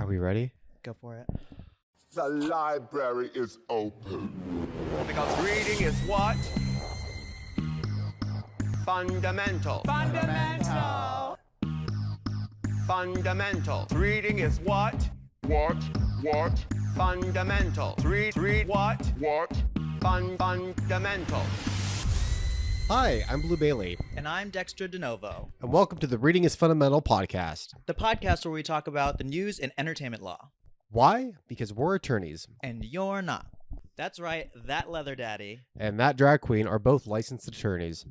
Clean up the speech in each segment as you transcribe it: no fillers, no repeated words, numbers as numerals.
we ready? Go for it. The library is open. Because reading is what? Fundamental. Fundamental. Fundamental. Reading is what? What? Fundamental. Read what? Fundamental. Hi, I'm Blue Bailey, And I'm Dexter DeNovo, and welcome to the Reading is Fundamental podcast. the podcast where we talk about the news and entertainment law. Why? Because we're attorneys, And you're not. That's right, that leather daddy. and that drag queen are both licensed attorneys.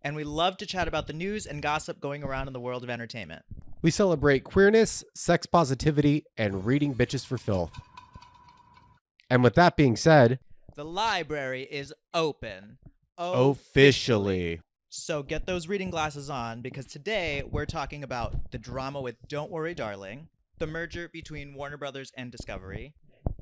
And we love to chat about the news and gossip going around in the world of entertainment. We celebrate queerness, sex positivity, and reading bitches for filth. And with that being said, The library is open. officially. So get those reading glasses on, because today we're talking about the drama with Don't Worry Darling, the merger between Warner Brothers and Discovery,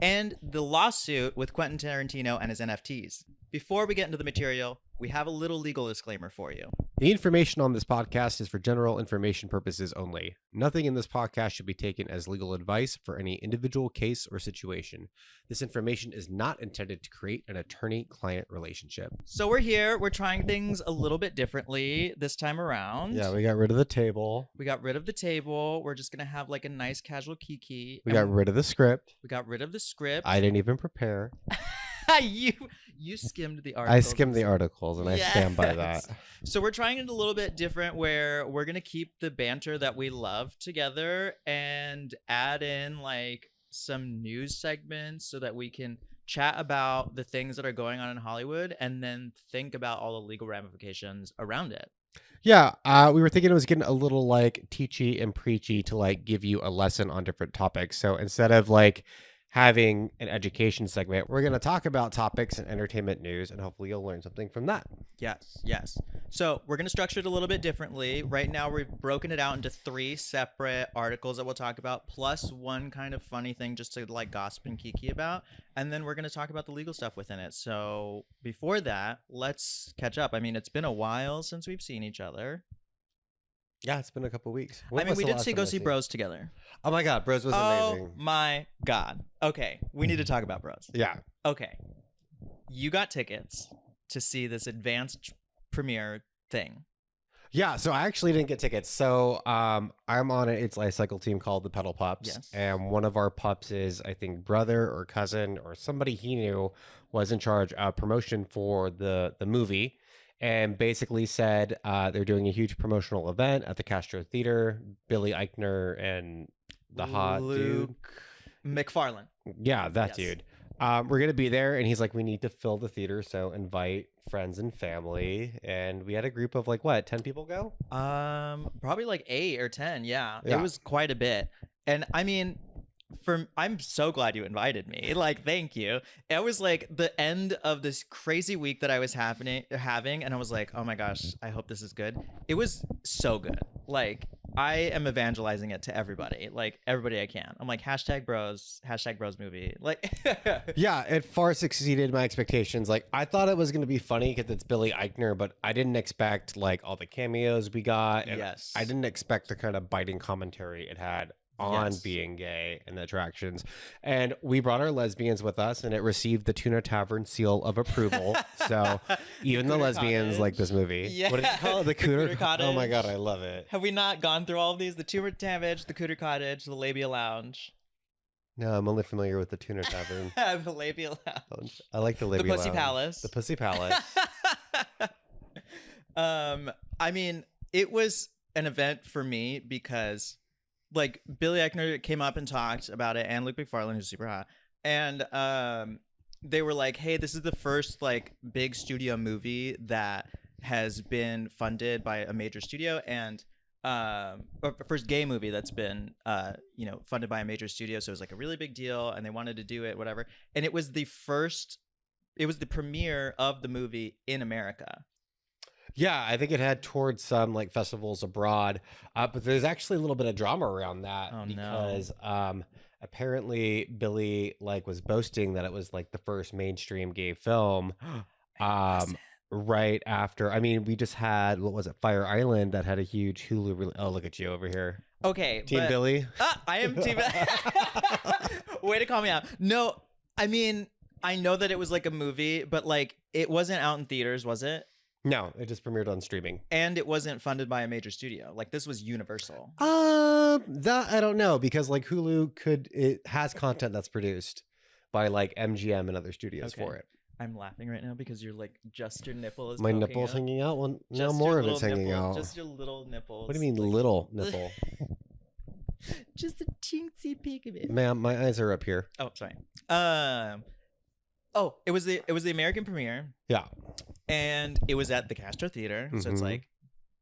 and the lawsuit with Quentin Tarantino and his NFTs. Before we get into the material, we have a little legal disclaimer for you. The information on this podcast is for general information purposes only. Nothing in this podcast should be taken as legal advice for any individual case or situation. This information is not intended to create an attorney-client relationship. So we're trying things a little bit differently this time around. Yeah, we got rid of the table. We got rid of the table. We're just going to have like a nice casual kiki. We got rid of the script. We got rid of the script. I didn't even prepare. You skimmed the article. I skimmed the articles, and I stand by that. Yes. So we're trying it a little bit different, where we're going to keep the banter that we love together and add in like some news segments so that we can chat about the things that are going on in Hollywood and then think about all the legal ramifications around it. Yeah, we were thinking it was getting a little like teachy and preachy to like give you a lesson on different topics. So instead of like having an education segment, we're going to talk about topics and entertainment news, and hopefully you'll learn something from that. Yes. So we're going to structure it a little bit differently. Right now, we've broken it out into 3 separate articles that we'll talk about, plus one kind of funny thing just to like gossip and kiki about. And then we're going to talk about the legal stuff within it. So before that, let's catch up. I mean, it's been a while since we've seen each other. Yeah, it's been a couple weeks. We did go see Bros together. Oh my God, Bros was amazing. Oh my God. Okay, we need to talk about Bros. Yeah. Okay, you got tickets to see this advanced premiere thing. Yeah, so I actually didn't get tickets. So I'm on an It's Life Cycle team called the Pedal Pups. Yes. And one of our pups is, I think, brother or cousin or somebody he knew was in charge of promotion for the movie. And basically said they're doing a huge promotional event at the Castro Theater. Billy Eichner and the hot dude. McFarlane. Yeah, that Yes. dude. We're going to be there. And he's like, we need to fill the theater. So invite friends and family. And we had a group of like, what, 10 people go? Probably like 8 or 10. Yeah. Yeah. It was quite a bit. And I mean, I'm so glad you invited me. Like, thank you. It was like the end of this crazy week that I was having, and I was like, oh my gosh, I hope this is good. It was so good. Like, I am evangelizing it to everybody, like everybody I can. I'm like, hashtag bros movie. Like, Yeah, it far exceeded my expectations. Like, I thought it was going to be funny because it's Billy Eichner, but I didn't expect like all the cameos we got. And Yes. I didn't expect the kind of biting commentary it had on Yes. being gay and the attractions. And we brought our lesbians with us, and it received the Tuna Tavern seal of approval. So even the Cooter lesbians Cottage. like this movie. Yeah. What did you call it? The The Cooter Cooter Cottage. Oh my God, I love it. have we not gone through all of these? The Tumor Damage, the Cooter Cottage, the Labia Lounge. No, I'm only familiar with the Tuna Tavern. The Labia Lounge. I like the The Libya Pussy Lounge. Palace. The Pussy Palace. I mean, it was an event for me because like Billy Eichner came up and talked about it, and Luke McFarlane, who's super hot, and they were like, hey, this is the first like big studio movie that has been funded by a major studio, and or first gay movie that's been funded by a major studio, so it was like a really big deal, and they wanted to do it, whatever. And it was the premiere of the movie in America. Yeah, I think it had toured some like festivals abroad, but there's actually a little bit of drama around that Oh, no. because apparently Billy like was boasting that it was like the first mainstream gay film. Right after, I mean, we just had, what was it, Fire Island that had a huge Hulu. Oh, look at you over here. Okay, Team but- Billy. I am team. Way to call me out. No, I mean, I know that it was like a movie, but like it wasn't out in theaters, was it? No, it just premiered on streaming. And it wasn't funded by a major studio. Like this was Universal. That I don't know because like Hulu it has content that's produced by like MGM and other studios Okay. for it. I'm laughing right now because you're like just your nipple is My poking nipple's out. hanging out. Well, now Just more your of it's little hanging nipple, out. Just your little nipples. What do you mean, like- little nipple? Just a teensy peek of it. Ma'am, my eyes are up here. Oh, sorry. Oh, it was the American premiere, Yeah. and it was at the Castro Theater. So it's Mhm. like,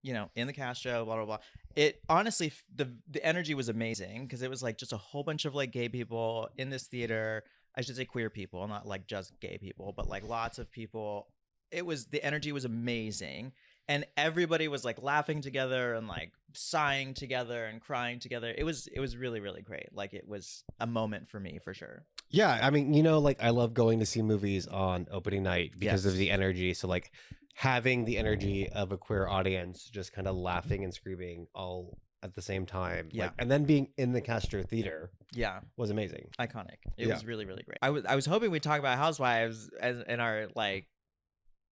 you know, in the Castro, blah blah blah. It honestly, the energy was amazing because it was like just a whole bunch of like gay people in this theater. I should say queer people, not like just gay people, but like lots of people. The energy was amazing, and everybody was like laughing together and like sighing together and crying together. It was really really great. Like it was a moment for me for sure. Yeah, I mean, you know, like I love going to see movies on opening night because of Yes. the energy. So like having the energy of a queer audience just kind of laughing and screaming all at the same time. Yeah. Like, and then being in the Castro Theater Yeah. was amazing. Iconic. It Yeah. was really, really great. I was hoping we'd talk about Housewives as in our like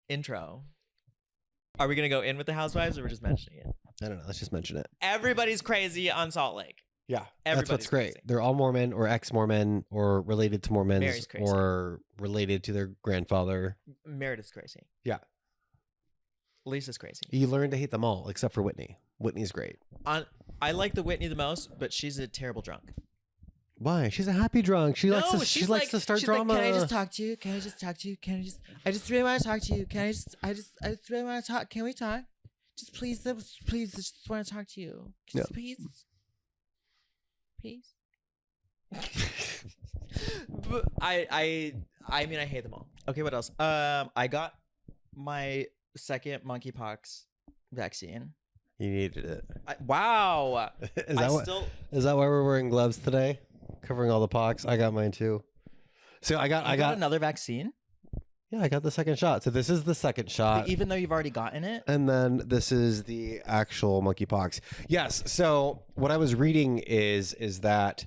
intro. Are we gonna go in with the Housewives or we're just mentioning it? I don't know. Let's just mention it. Everybody's crazy on Salt Lake. Yeah. That's Everybody's what's great. crazy. They're all Mormon or ex-Mormon or related to Mormons Mary's crazy. or related to their grandfather. Meredith's crazy. Yeah. Lisa's crazy. You learn to hate them all except for Whitney. Whitney's great. I like the Whitney the most, but she's a terrible drunk. Why? She's a happy drunk. She likes to she's likes to start she's drama. Like, can I just talk to you? Can I just talk to you? I just really want to talk to you. I just really want to talk. Can we talk? Just please, I just want to talk to you. Just please. Please. But I mean, I hate them all. Okay, what else? I got my second monkeypox vaccine. You needed it. Wow. Is that is that why we're wearing gloves today? Covering all the pox. I got mine too. So I got another vaccine, yeah, I got the second shot. So this is the second shot. even though you've already gotten it. And then this is the actual monkeypox. Yes. So what I was reading is that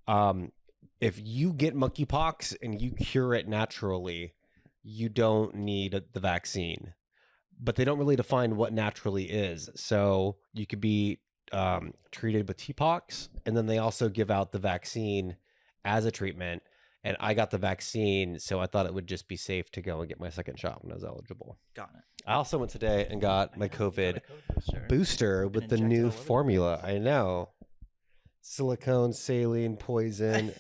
if you get monkeypox and you cure it naturally, you don't need the vaccine. But they don't really define what naturally is. So you could be treated with TPOX, and then they also give out the vaccine as a treatment. And I got the vaccine, so I thought it would just be safe to go and get my second shot when I was eligible. Got it. I also went today and got my COVID booster. booster with the injected all new over the formula. I know. Silicone, saline, poison,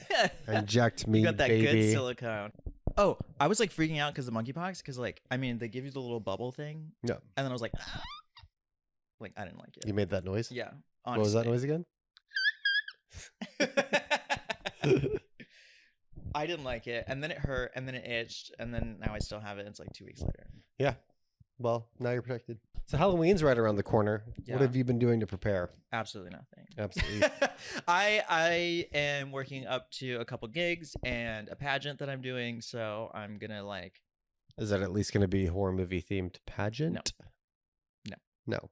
inject me, You got that baby. good silicone. Oh, I was like freaking out because of monkeypox. Because like, I mean, they give you the little bubble thing. Yeah. And then I was like, ah! Like I didn't like it. You made that noise? Yeah. What was that noise again? I didn't like it, and then it hurt, and then it itched, and then now I still have it. It's like 2 weeks later. Yeah. Well, now you're protected. So Halloween's right around the corner. Yeah. What have you been doing to prepare? Absolutely nothing. Absolutely. I am working up to a couple gigs and a pageant that I'm doing, so I'm gonna like. Is that at least going to be horror movie themed pageant? No. No.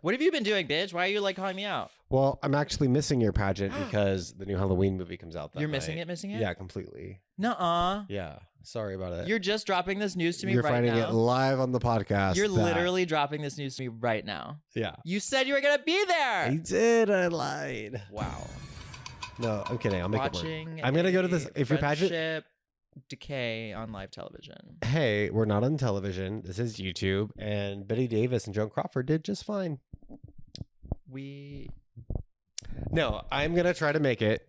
What have you been doing, bitch? Why are you like calling me out? Well, I'm actually missing your pageant because the new Halloween movie comes out that You're missing night. it, missing it? Yeah, completely. Nuh-uh. Yeah. Sorry about it. You're just dropping this news to me You're right finding now. it live on the podcast. You're that- literally dropping this news to me right now. Yeah. You said you were gonna be there. I did. I lied. Wow. No, I'm kidding. I'll make it Watching work. I'm going to go to this. a If your pageant. friendship decay on live television. Hey, we're not on television. This is YouTube. And Betty Davis and Joan Crawford did just fine. No, I'm going to try to make it.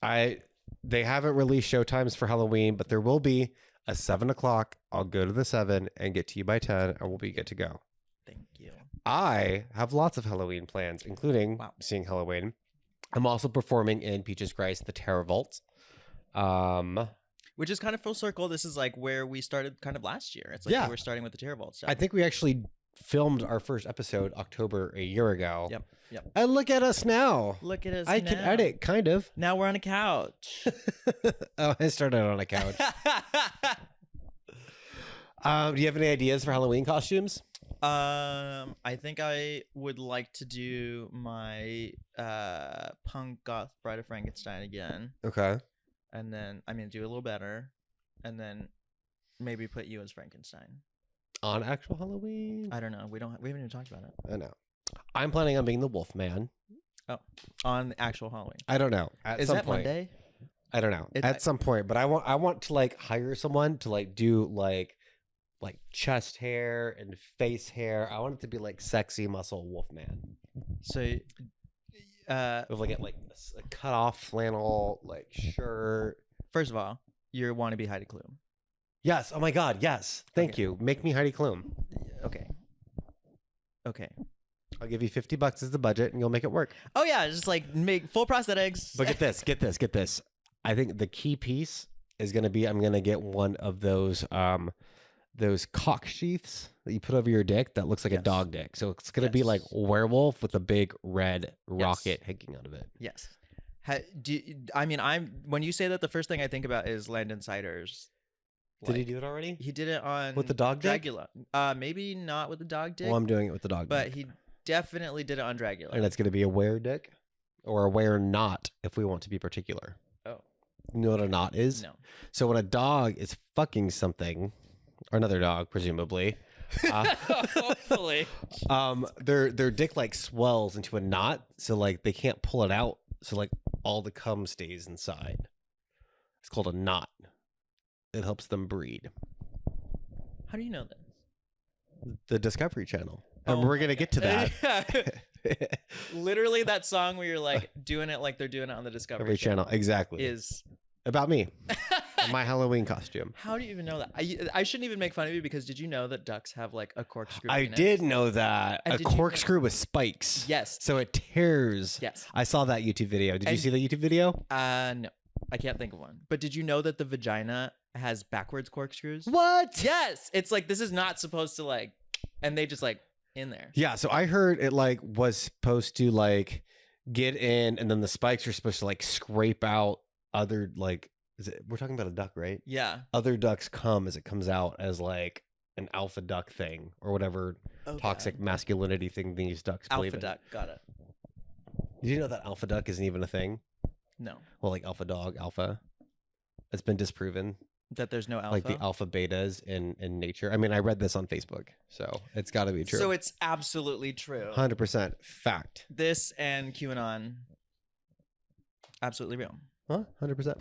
They haven't released showtimes for Halloween, but there will be a 7 o'clock. I'll go to the 7 and get to you by 10, and we'll be good to go. Thank you. I have lots of Halloween plans, including seeing Halloween. I'm also performing in Peaches Christ, the Terror Vault. Which is kind of full circle. This is like where we started kind of last year. It's like Yeah. we're starting with the Terror Vault stuff. I think we actually filmed our first episode October a year ago. Yep. And look at us now. Look at us I now. can edit, kind of. Now we're on a couch. Oh, I started on a couch. Do you have any ideas for Halloween costumes? I think I would like to do my punk goth Bride of Frankenstein again, Okay. and then do a little better, and then maybe put you as Frankenstein. On actual Halloween? I don't know. We haven't even talked about it. I know. I'm planning on being the Wolfman. Oh, on actual Halloween. I don't know. At Is some that point. Monday? I don't know. At some point, but I want to like hire someone to like do like chest hair and face hair. I want it to be like sexy muscle Wolfman. So, With like a cut off flannel like shirt. first of all, you want to be Heidi Klum. Yes. Oh my God. Yes. Thank Okay. you. Make me Heidi Klum. Okay. I'll give you $50 as the budget, and you'll make it work. Oh yeah, just like make full prosthetics. But get this. Get this. I think the key piece is gonna be I'm gonna get one of those cock sheaths that you put over your dick that looks like a Yes. dog dick. So it's gonna be like Yes. werewolf with a big red rocket hanging out of it. Yes. When you say that, the first thing I think about is Landon Siders. Did he do it already? He did it on With the dog dick? Dragula. Maybe not with the dog dick, Well, I'm doing it with the dog but dick. he definitely did it on Dragula. And it's gonna be a were dick or a were not if we want to be particular. Oh. You know what a knot is? No. So when a dog is fucking something, or another dog, presumably, Hopefully. their dick like swells into a knot, so like they can't pull it out, so like all the cum stays inside. It's called a knot. It helps them breed. How do you know that? The Discovery Channel, and Oh we're my gonna get to God. that. Literally, that song where you're like doing it like they're doing it on the Discovery Discovery Channel, exactly. is. About me, and my Halloween costume. How do you even know that? I shouldn't even make fun of you, because did you know that ducks have like a corkscrew? I penis? did know that. And A did you know- corkscrew with spikes. Yes. So it tears. Yes. I saw that YouTube video. Did you And- see the YouTube video? No, I can't think of one. But did you know that the vagina has backwards corkscrews? What? Yes. It's like, this is not supposed to like, and they just like in there. Yeah, so I heard it like was supposed to like get in, and then the spikes are supposed to like scrape out other like we're talking about a duck, right? Yeah. Other ducks come as it comes out as like an alpha duck thing or whatever Oh, toxic God. masculinity thing these ducks believe Alpha in. duck. Got it. Did you know that alpha duck isn't even a thing? No. Well, like alpha dog, alpha. It's been disproven. That there's no alpha. Like the alpha betas in nature. I mean, I read this on Facebook, so it's got to be true. So it's absolutely true. 100% fact. This and QAnon, absolutely real. Huh? 100%.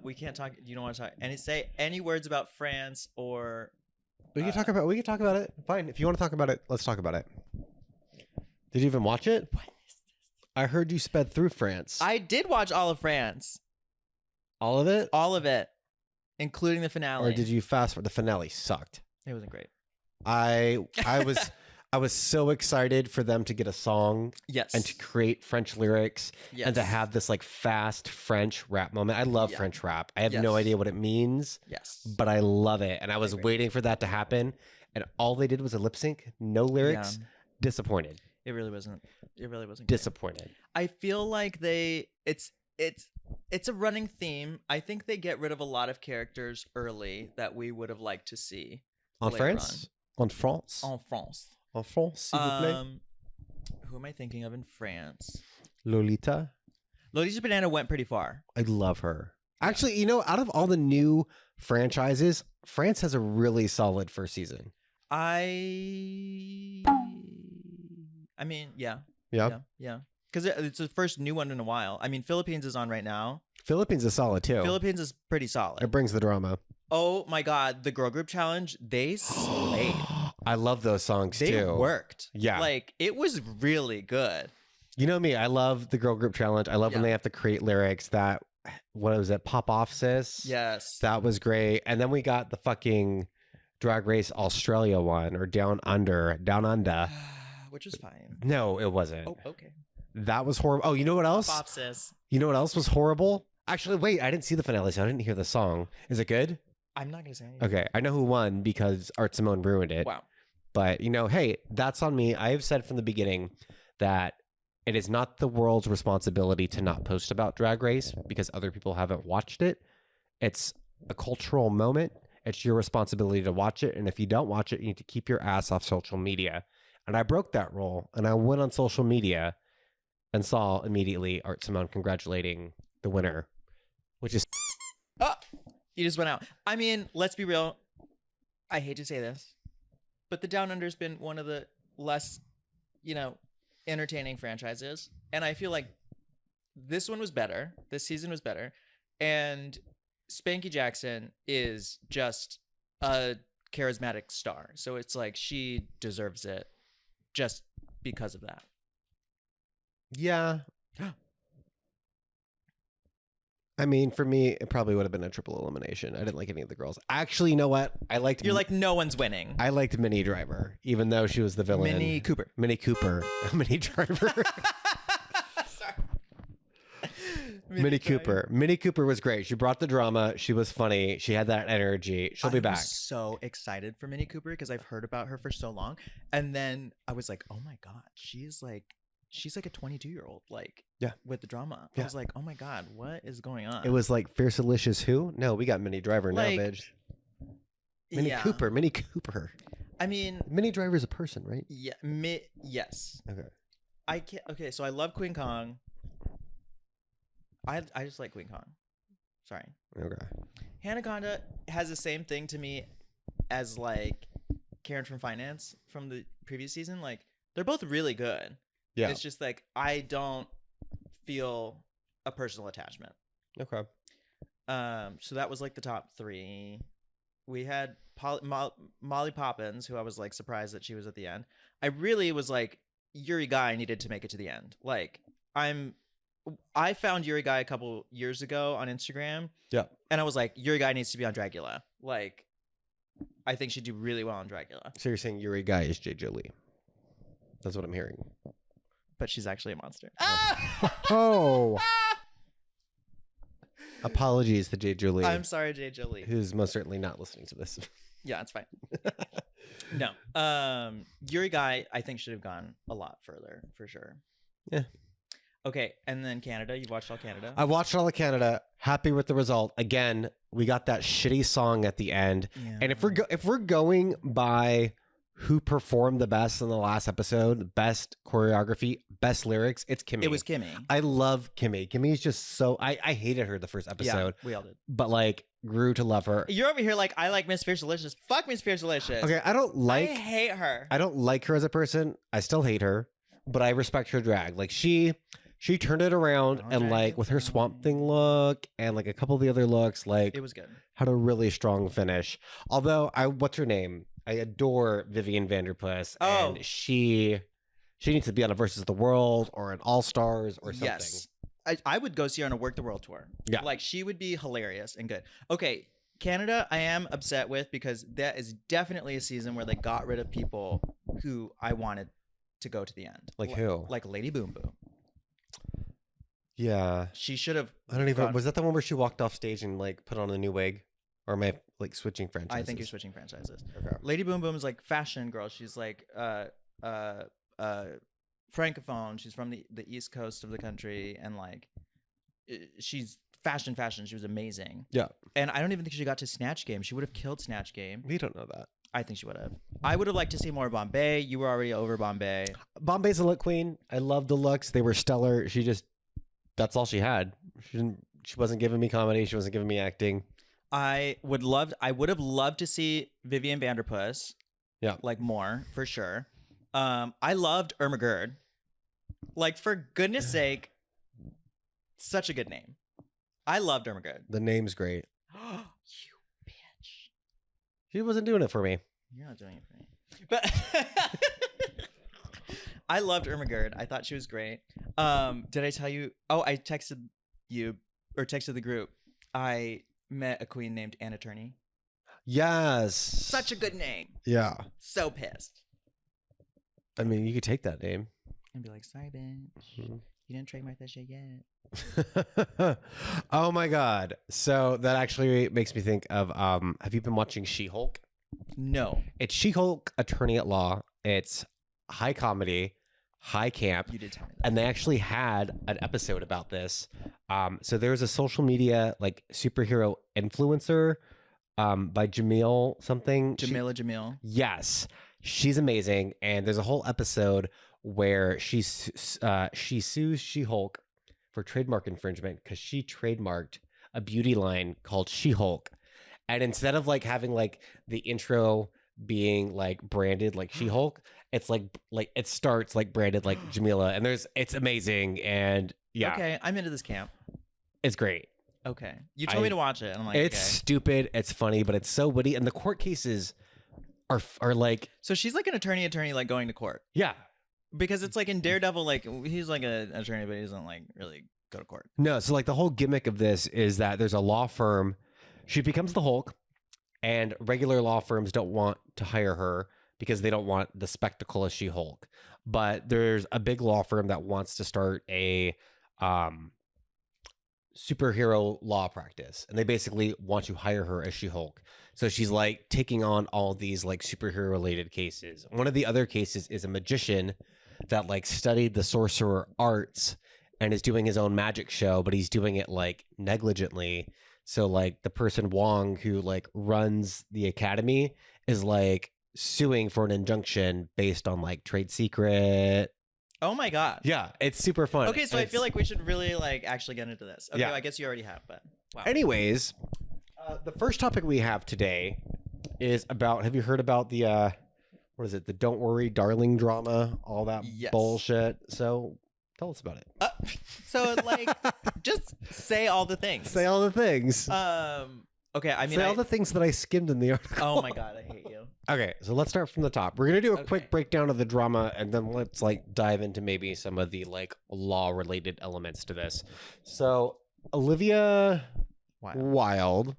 We can't talk. You don't want to talk. Say any words about France or. We can talk about it. Fine. If you want to talk about it, let's talk about it. Did you even watch it? What is this? I heard you sped through France. I did watch all of France, All of it? all of it, including the finale. Or did you fast forward? The finale sucked. It wasn't great. I was so excited for them to get a song Yes. and to create French lyrics Yes. and to have this like fast French rap moment. I love Yeah. French rap. I have no Yes. idea what it means, Yes. but I love it. And I was agree. waiting for that to happen. And all they did was a lip sync, no lyrics. Yeah. Disappointed. It really wasn't. It really wasn't. Great. Disappointed. I feel like it's a running theme. I think they get rid of a lot of characters early that we would have liked to see En later France? En France? en France. En France, s'il vous plaît. Who am I thinking of in France? Lolita. Lolita Banana went pretty far. I love her. Actually, you know, out of all the new franchises, France has a really solid first season. I mean, yeah. Yeah. Yeah. Because it's the first new one in a while. I mean, Philippines is on right now. Philippines is solid too. Philippines is pretty solid. It brings the drama. Oh my God, the girl group challenge, they slayed. I love those songs They too. worked. Yeah. Like, it was really good. You know me, I love the girl group challenge. I love when Yeah. they have to create lyrics that, what was it, Pop Off Sis? Yes. That was great. And then we got the fucking Drag Race Australia one, or Down Under. Which was fine. No, it wasn't. Oh, okay. That was horrible. Oh, you know what else? Pop sis. You know what else was horrible? Actually, wait, I didn't see the finale, so I didn't hear the song. Is it good? I'm not going to say anything. Okay, I know who won because Art Simone ruined it. Wow. But, you know, hey, that's on me. I have said from the beginning that it is not the world's responsibility to not post about Drag Race because other people haven't watched it. It's a cultural moment. It's your responsibility to watch it. And if you don't watch it, you need to keep your ass off social media. And I broke that rule and I went on social media and saw immediately Art Simone congratulating the winner, which is Oh, you just went out. I mean, let's be real. I hate to say this, but the Down Under's been one of the less, entertaining franchises. And I feel like this one was better. This season was better. And Spanky Jackson is just a charismatic star. So it's like she deserves it just because of that. yeah. I mean, for me, it probably would have been a triple elimination. I didn't like any of the girls. Actually, you know what? You're like, no one's winning. I liked Minnie Driver, even though she was the villain. Minnie Cooper. Minnie Driver. Sorry. Minnie Cooper. Minnie Cooper was great. She brought the drama. She was funny. She had that energy. She'll be I back. was so excited for Minnie Cooper because I've heard about her for so long. And then I was like, oh my God, she's like a 22-year-old, with the drama. Yeah. I was like, oh my God, what is going on? It was like Fierce Delicious who? No, we got Minnie Driver now, Like, bitch. Minnie yeah. Cooper. Minnie Cooper. I mean, Minnie Driver's a person, right? yeah, yes. Okay. I can't. Okay, so I love Queen Kong. I just like Queen Kong. Sorry. Okay. Hanaconda has the same thing to me as like Karen from Finance from the previous season. Like, they're both really good. Yeah. It's just like I don't feel a personal attachment. Okay. So that was like the top 3. We had Molly Poppins, who I was like surprised that she was at the end. I really was like, Yuri Guy needed to make it to the end. Like, I found Yuri Guy a couple years ago on Instagram. Yeah. And I was like, Yuri Guy needs to be on Dragula. Like, I think she'd do really well on Dragula. So you're saying Yuri Guy is J. Jolie? That's what I'm hearing. But she's actually a monster. Oh. Apologies to J. Jolie. I'm sorry, J. Jolie. Who's most certainly not listening to this. Yeah, it's fine. No. Yuri Guy, I think, should have gone a lot further, for sure. Yeah. Okay, and then Canada. You've watched all Canada? I watched all of Canada. Happy with the result. Again, we got that shitty song at the end. Yeah. And if we're going by who performed the best in the last episode, best choreography, best lyrics, it's Kimmy. It was Kimmy. I love Kimmy. Kimmy's just so I hated her the first episode. Yeah, we all did. But like grew to love her. You're over here like, I like Miss Fierce Delicious. Fuck Miss Fierce Delicious. Okay, I hate her. I don't like her as a person. I still hate her, but I respect her drag. Like she turned it around and like with her Swamp Thing look and like a couple of the other looks, like It was good. had a really strong finish. Although what's her name? I adore Vivian Vanderpuss, Oh. and she needs to be on a Versus the World or an All Stars or something. Yes. I would go see her on a Work the World tour. Yeah. Like, she would be hilarious and good. Okay, Canada, I am upset with because that is definitely a season where they got rid of people who I wanted to go to the end. Like who? Like Lady Boom Boom. Yeah, She should have. I don't even. Was that the one where she walked off stage and like put on a new wig, or am I like switching franchises? I think you're switching franchises. Okay. Lady Boom Boom is like fashion girl. She's like francophone. She's from the East Coast of the country, and like she's fashion. She was amazing. Yeah, And I don't even think she got to Snatch Game. She would have killed Snatch Game. we don't know that. I think she would have. I would have liked to see more Bombay. You were already over Bombay. Bombay's a look queen. I love the looks. They were stellar. That's all she had. She wasn't giving me comedy. She wasn't giving me acting. I would have loved to see Vivian Vanderpuss. Yeah. Like more, for sure. I loved Irma Gerd. Like, for goodness sake, such a good name. I loved Irma Gerd. The name's great. You bitch. She wasn't doing it for me. You're not doing it for me. But I loved Irma Gerd. I thought she was great. Did I tell you? Oh, I texted you or texted the group. I met a queen named Anna Turney. Yes. Such a good name. Yeah. So pissed. I mean, you could take that name. And be like, sorry, bitch. You didn't trademark that shit yet. Oh my god. So that actually makes me think of have you been watching She-Hulk? No. It's She-Hulk Attorney at Law. It's high comedy, high camp. You did tell me that. And they actually had an episode about this. So there's a social media like superhero influencer by Jamil something. Jamila. Yes, she's amazing, and there's a whole episode where she sues She-Hulk for trademark infringement because she trademarked a beauty line called She-Hulk, and instead of like having like the intro being like branded like She-Hulk, it's like it starts like branded like Jamila, and it's amazing, and yeah, Okay, I'm into this camp. it's great. Okay, you told me to watch it, and I'm like, It's okay. stupid, it's funny, but it's so witty, and the court cases are like, So she's like an attorney, like going to court, yeah. because it's like in Daredevil, like he's like an attorney, but he doesn't like really go to court. No, so like the whole gimmick of this is that there's a law firm. She becomes the Hulk, and regular law firms don't want to hire her because they don't want the spectacle of She-Hulk. But there's a big law firm that wants to start a superhero law practice, and they basically want to hire her as She-Hulk. So she's like taking on all these like superhero related cases. One of the other cases is a magician that like studied the sorcerer arts and is doing his own magic show, but he's doing it like negligently. So like the person Wong who like runs the academy is like suing for an injunction based on like trade secret. Oh my god. Yeah, it's super fun. Okay, so I feel like we should really like actually get into this. Okay, Yeah. well, I guess you already have, but wow. Anyways, the first topic we have today is about, have you heard about the what is it, the Don't Worry Darling drama, all that Yes. bullshit? So tell us about it. So like, just say all the things. Say all the things. Okay, I mean, Say all the things that I skimmed in the article. oh my god, I hate you. Okay, so let's start from the top. We're gonna do a Okay. quick breakdown of the drama, and then let's like dive into maybe some of the like law related elements to this. So Olivia Wow. Wilde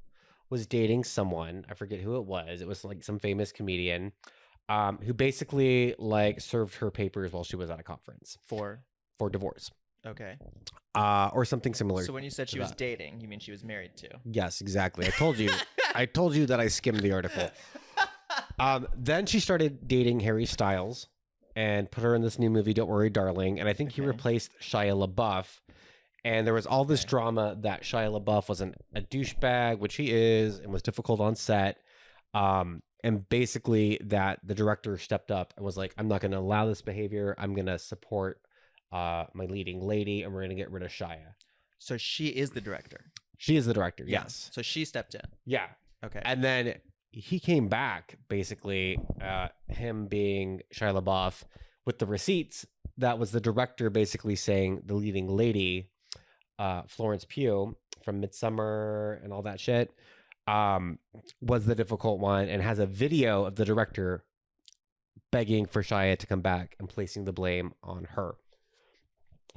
was dating someone, I forget who it was. It was like some famous comedian, who basically like served her papers while she was at a conference For for divorce, okay. or something similar. So when you said she to was that. dating, you mean she was married to? Yes, exactly. I told you. I told you that I skimmed the article. Then she started dating Harry Styles and put her in this new movie, Don't Worry, Darling. And I think he Okay. replaced Shia LaBeouf. And there was all this Okay. drama that Shia LaBeouf was a douchebag, which he is, and was difficult on set. And basically that the director stepped up and was like, I'm not going to allow this behavior. I'm going to support my leading lady, and we're going to get rid of Shia. So she is the director. She is the director. Yeah. Yes. So she stepped in. Yeah. Okay. And then he came back, basically, him being Shia LaBeouf, with the receipts. That was the director basically saying the leading lady, Florence Pugh from Midsummer and all that shit, was the difficult one, and has a video of the director begging for Shia to come back and placing the blame on her.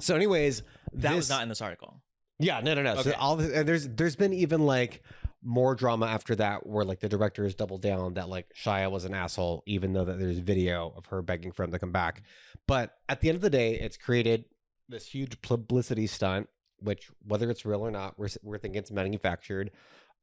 So anyways, that was not in this article. yeah, no. So Okay. all this, and there's been even like more drama after that, where like the director has doubled down that like Shia was an asshole, even though that there's video of her begging for him to come back. But at the end of the day, it's created this huge publicity stunt, which whether it's real or not, we're thinking it's manufactured.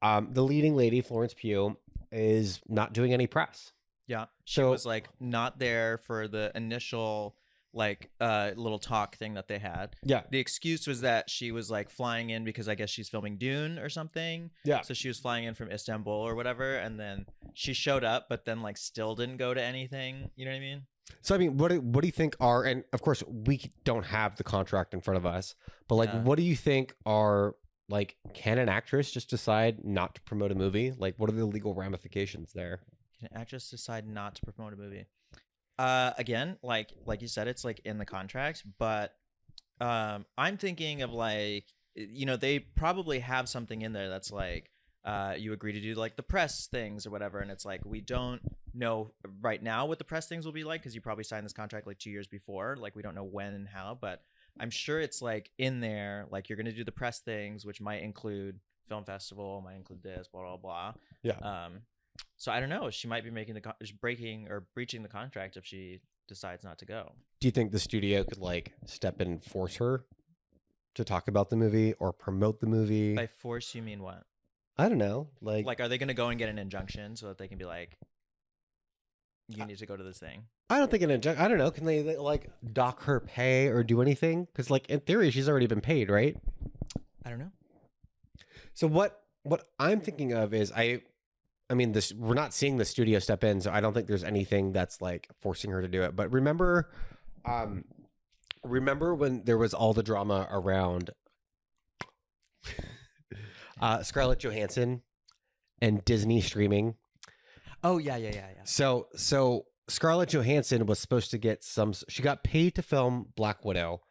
The leading lady, Florence Pugh, is not doing any press. Yeah. She So was like not there for the initial like little talk thing that they had. yeah, The excuse was that she was like flying in because I guess she's filming Dune or something. yeah. So she was flying in from Istanbul or whatever, and then she showed up, but then like still didn't go to anything. You know what I mean? So I mean, what do you think are, and of course we don't have the contract in front of us, but like, Yeah. what do you think are, like, can an actress just decide not to promote a movie? Like, what are the legal ramifications there? Can an actress decide not to promote a movie? Again, like you said, it's like in the contract, but I'm thinking of like, you know, they probably have something in there that's like you agree to do like the press things or whatever, and it's like we don't know right now what the press things will be like because you probably signed this contract like 2 years before. Like we don't know when and how, but I'm sure it's like in there, like you're gonna do the press things, which might include film festival, might include this, blah blah blah. Yeah. So I don't know. She might be making breaking or breaching the contract if she decides not to go. Do you think the studio could like step in and force her to talk about the movie or promote the movie? By force, you mean what? I don't know. Like, are they going to go and get an injunction so that they can be like, you need to go to this thing? I don't think I don't know. Can they like dock her pay or do anything? Because like in theory, she's already been paid, right? I don't know. So what I'm thinking of is I mean, this we're not seeing the studio step in, so I don't think there's anything that's like forcing her to do it. But remember when there was all the drama around Scarlett Johansson and Disney streaming? Oh yeah. So Scarlett Johansson was supposed to get she got paid to film Black Widow,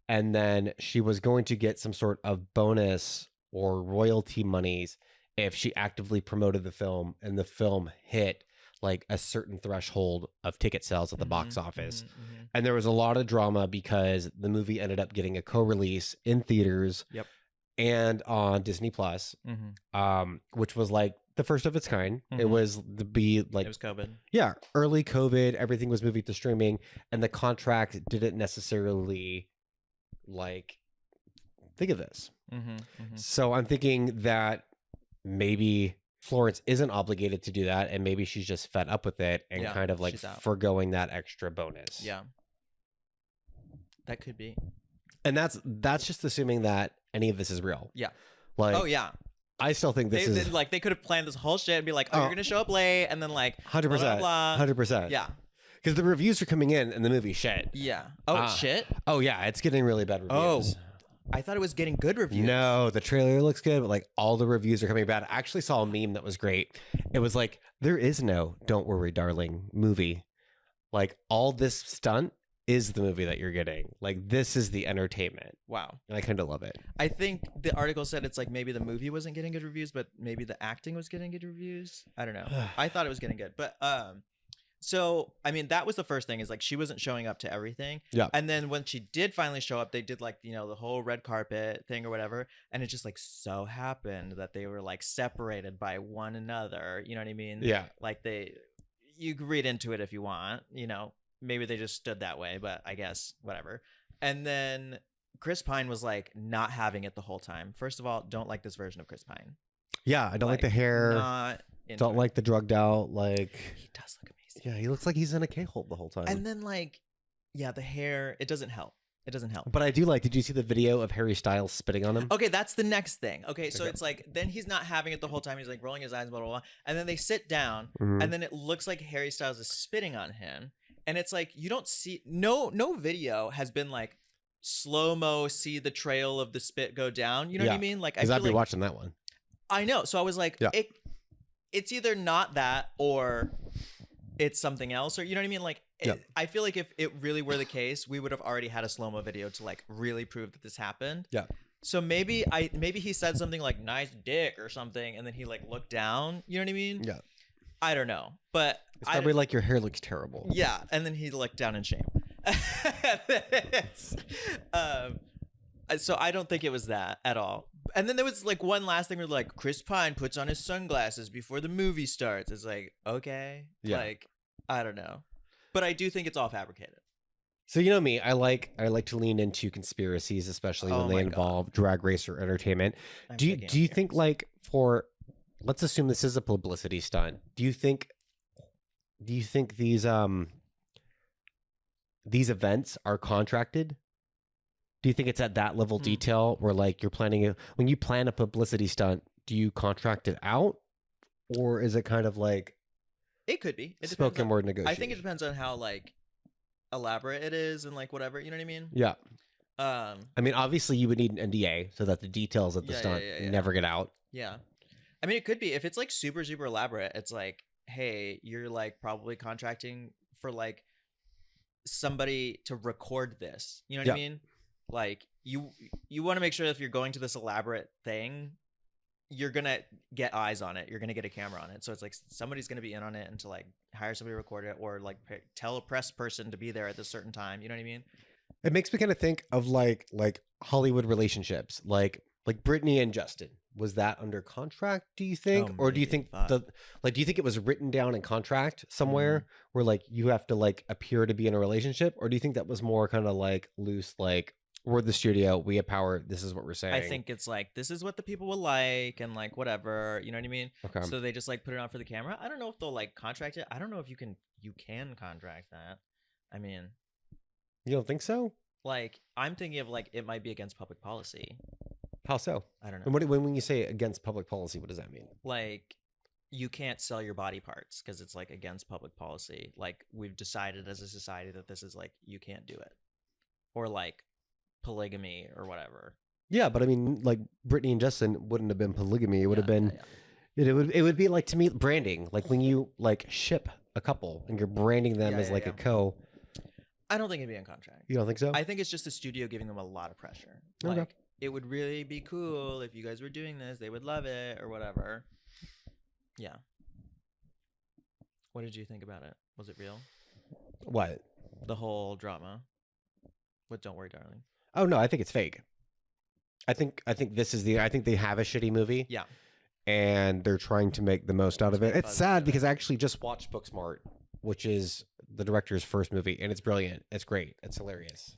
and then she was going to get some sort of bonus or royalty monies if she actively promoted the film and the film hit like a certain threshold of ticket sales at the box office. And there was a lot of drama because the movie ended up getting a co-release in theaters Yep. and on Disney Plus, which was like the first of its kind. It was It was COVID. yeah, early COVID, everything was moving to streaming, and the contract didn't necessarily like think of this. So I'm thinking that maybe Florence isn't obligated to do that, and maybe she's just fed up with it and Yeah, kind of like she's out. foregoing that extra bonus. Yeah. That could be. And that's just assuming that any of this is real. Yeah. Like, Oh yeah. I still think this is like they could have planned this whole shit and be like, oh, you're gonna show up late, and then like 100%, blah, blah, blah. 100%. Yeah. Because the reviews are coming in and the movie shit. Yeah. Oh shit. Oh yeah, it's getting really bad reviews. Oh. I thought it was getting good reviews. No, the trailer looks good, but like all the reviews are coming bad. I actually saw a meme that was great. It was like, there is no Don't Worry, Darling movie. Like all this stunt is the movie that you're getting. Like this is the entertainment. Wow. And I kind of love it. I think the article said it's like maybe the movie wasn't getting good reviews, but maybe the acting was getting good reviews. I don't know. I thought it was getting good, but so I mean that was the first thing is like she wasn't showing up to everything. Yeah. And then when she did finally show up, they did like, you know, the whole red carpet thing or whatever, and it just like so happened that they were like separated by one another. You know what I mean? Yeah. Like you could read into it if you want, you know. Maybe they just stood that way, but I guess whatever. And then Chris Pine was like not having it the whole time. First of all, don't like this version of Chris Pine. Yeah, I don't like the hair. Not Don't like the drugged out. Like He does look amazing. yeah, he looks like he's in a K-hole the whole time. And then like, yeah, the hair. It doesn't help. It doesn't help. But I do like. Did you see the video of Harry Styles spitting on him? Okay, that's the next thing. Okay, so Okay. it's like then he's not having it the whole time. He's like rolling his eyes, blah blah blah. And then they sit down, Mhm. and then it looks like Harry Styles is spitting on him. And it's like you don't see no video has been like slow-mo see the trail of the spit go down. You know what I Yeah, mean? Like I Because feel I'd be like watching that one. I know. So I was like, Yeah. it's either not that or it's something else, or you know what I mean? Like Yeah. I feel like if it really were the case, we would have already had a slow-mo video to like really prove that this happened. Yeah. So maybe he said something like nice dick or something, and then he like looked down. You know what I mean? Yeah. I don't know, but It's probably like your hair looks terrible. yeah, and then he looked down in shame. So I don't think it was that at all. And then there was like one last thing where like Chris Pine puts on his sunglasses before the movie starts. It's like, okay, Yeah. like I don't know, but I do think it's all fabricated. So you know me, I like to lean into conspiracies, especially Oh when they my God. involve drag race or entertainment. I'm Do you taking do you up think yours. like for let's assume this is a publicity stunt. Do you think these events are contracted? Do you think it's at that level of detail where like you're planning when you plan a publicity stunt, do you contract it out? Or is it kind of like It could be. It depends spoken on- word negotiation? I think it depends on how like elaborate it is and like whatever. You know what I mean? Yeah. Um. I mean, obviously you would need an NDA so that the details of the Yeah, stunt yeah. never get out. Yeah. I mean, it could be if it's like super, super elaborate. It's like, hey, you're like probably contracting for like somebody to record this. You know what I Yeah. mean? Like you want to make sure if you're going to this elaborate thing, you're gonna get eyes on it. You're gonna get a camera on it. So it's like somebody's gonna be in on it and to like hire somebody to record it or like tell a press person to be there at this certain time. You know what I mean? It makes me kind of think of like Hollywood relationships, like Britney and Justin. Was that under contract? Do you think, Oh, or do you maybe. think Fuck. do you think it was written down in contract somewhere Mm-hmm. where like you have to like appear to be in a relationship, or do you think that was more kind of like loose, like we're the studio, we have power, this is what we're saying? I think it's like this is what the people will like and like whatever. You know what I mean? Okay. So they just like put it on for the camera. I don't know if they'll like contract it. I don't know if you can contract that. I mean, You don't think so? like I'm thinking of like it might be against public policy. How so? I don't know. And when you say against public policy, what does that mean? Like you can't sell your body parts because it's like against public policy. Like we've decided as a society that this is like you can't do it, or like polygamy or whatever. Yeah, but I mean, like Brittany and Justin wouldn't have been polygamy. It would have Yeah, been. yeah, It would be like, to me, branding. Like when you like ship a couple and you're branding them Yeah, as yeah, like yeah. a co. I don't think it'd be in contract. You don't think so? I think it's just the studio giving them a lot of pressure. Okay. Like it would really be cool if you guys were doing this. They would love it or whatever. Yeah. What did you think about it? Was it real? What? The whole drama with "Don't Worry, Darling." Oh no, I think it's fake. I think this is the. I think they have a shitty movie. Yeah. And they're trying to make the most out of it. make It's buzz out sad of because I actually just watched Booksmart, which is the director's first movie, and it's brilliant. It's great. It's hilarious.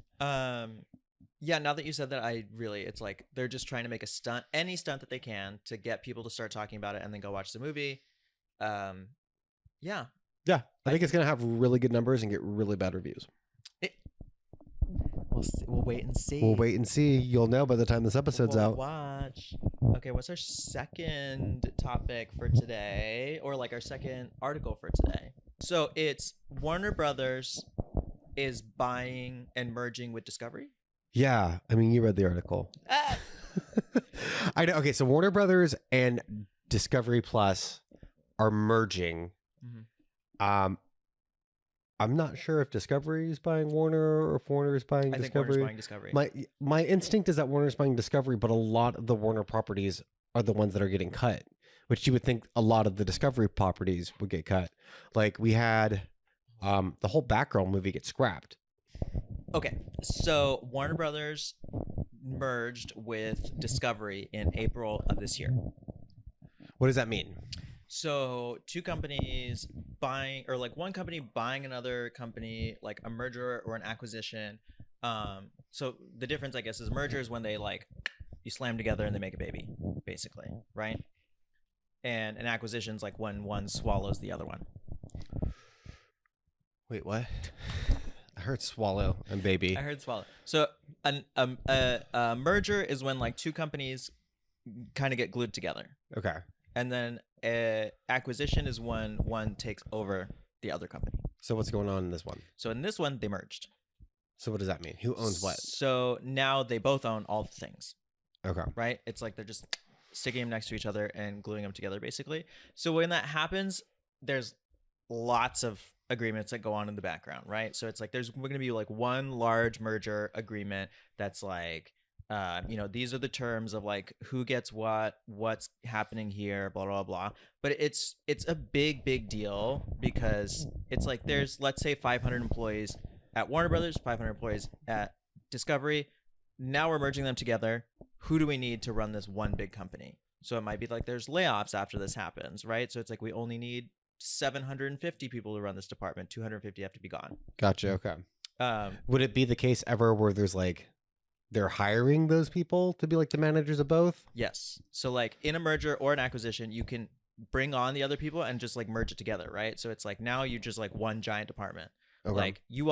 Yeah, now that you said that, it's like they're just trying to make a stunt, any stunt that they can to get people to start talking about it and then go watch the movie. Yeah. Yeah, I think it's gonna have really good numbers and get really bad reviews. We'll wait and see. We'll wait and see. You'll know by the time this episode's We'll out. watch. Okay, what's our second topic for today? Or like our second article for today? So it's Warner Brothers is buying and merging with Discovery. Yeah, I mean, you read the article. Ah! I know. Okay, so Warner Brothers and Discovery Plus are merging. Mhm. I'm not sure if Discovery is buying Warner or if Warner is buying I think Discovery. Warner's buying Discovery. My instinct is that Warner's buying Discovery, but a lot of the Warner properties are the ones that are getting cut, which you would think a lot of the Discovery properties would get cut. Like we had the whole Batgirl movie get scrapped. Okay, so Warner Brothers merged with Discovery in April of this year. What does that mean? So two companies buying, or like one company buying another company, like a merger or an acquisition. So the difference, I guess, is merger is when they like you slam together and they make a baby, basically, right? And an acquisition is like when one swallows the other one. Wait, what? I heard swallow and baby. I heard swallow. So a merger is when like two companies kind of get glued together. Okay. And then acquisition is when one takes over the other company. So what's going on in this one? So in this one, they merged. So what does that mean? Who owns what? So now they both own all the things, Okay. right? It's like they're just sticking them next to each other and gluing them together, basically. So when that happens, there's lots of agreements that go on in the background, right? So it's like we're going to be like one large merger agreement that's like, these are the terms of like who gets what's happening here, blah, blah, blah. But it's a big deal because it's like there's, let's say 500 employees at Warner Brothers, 500 employees at Discovery. Now we're merging them together. Who do we need to run this one big company? So it might be like there's layoffs after this happens, right? So it's like we only need 750 people to run this department. 250 have to be gone. Gotcha. Okay. Would it be the case ever where there's like they're hiring those people to be like the managers of both? Yes. So like in a merger or an acquisition, you can bring on the other people and just like merge it together, right? So it's like now you just like one giant department. Okay. Like you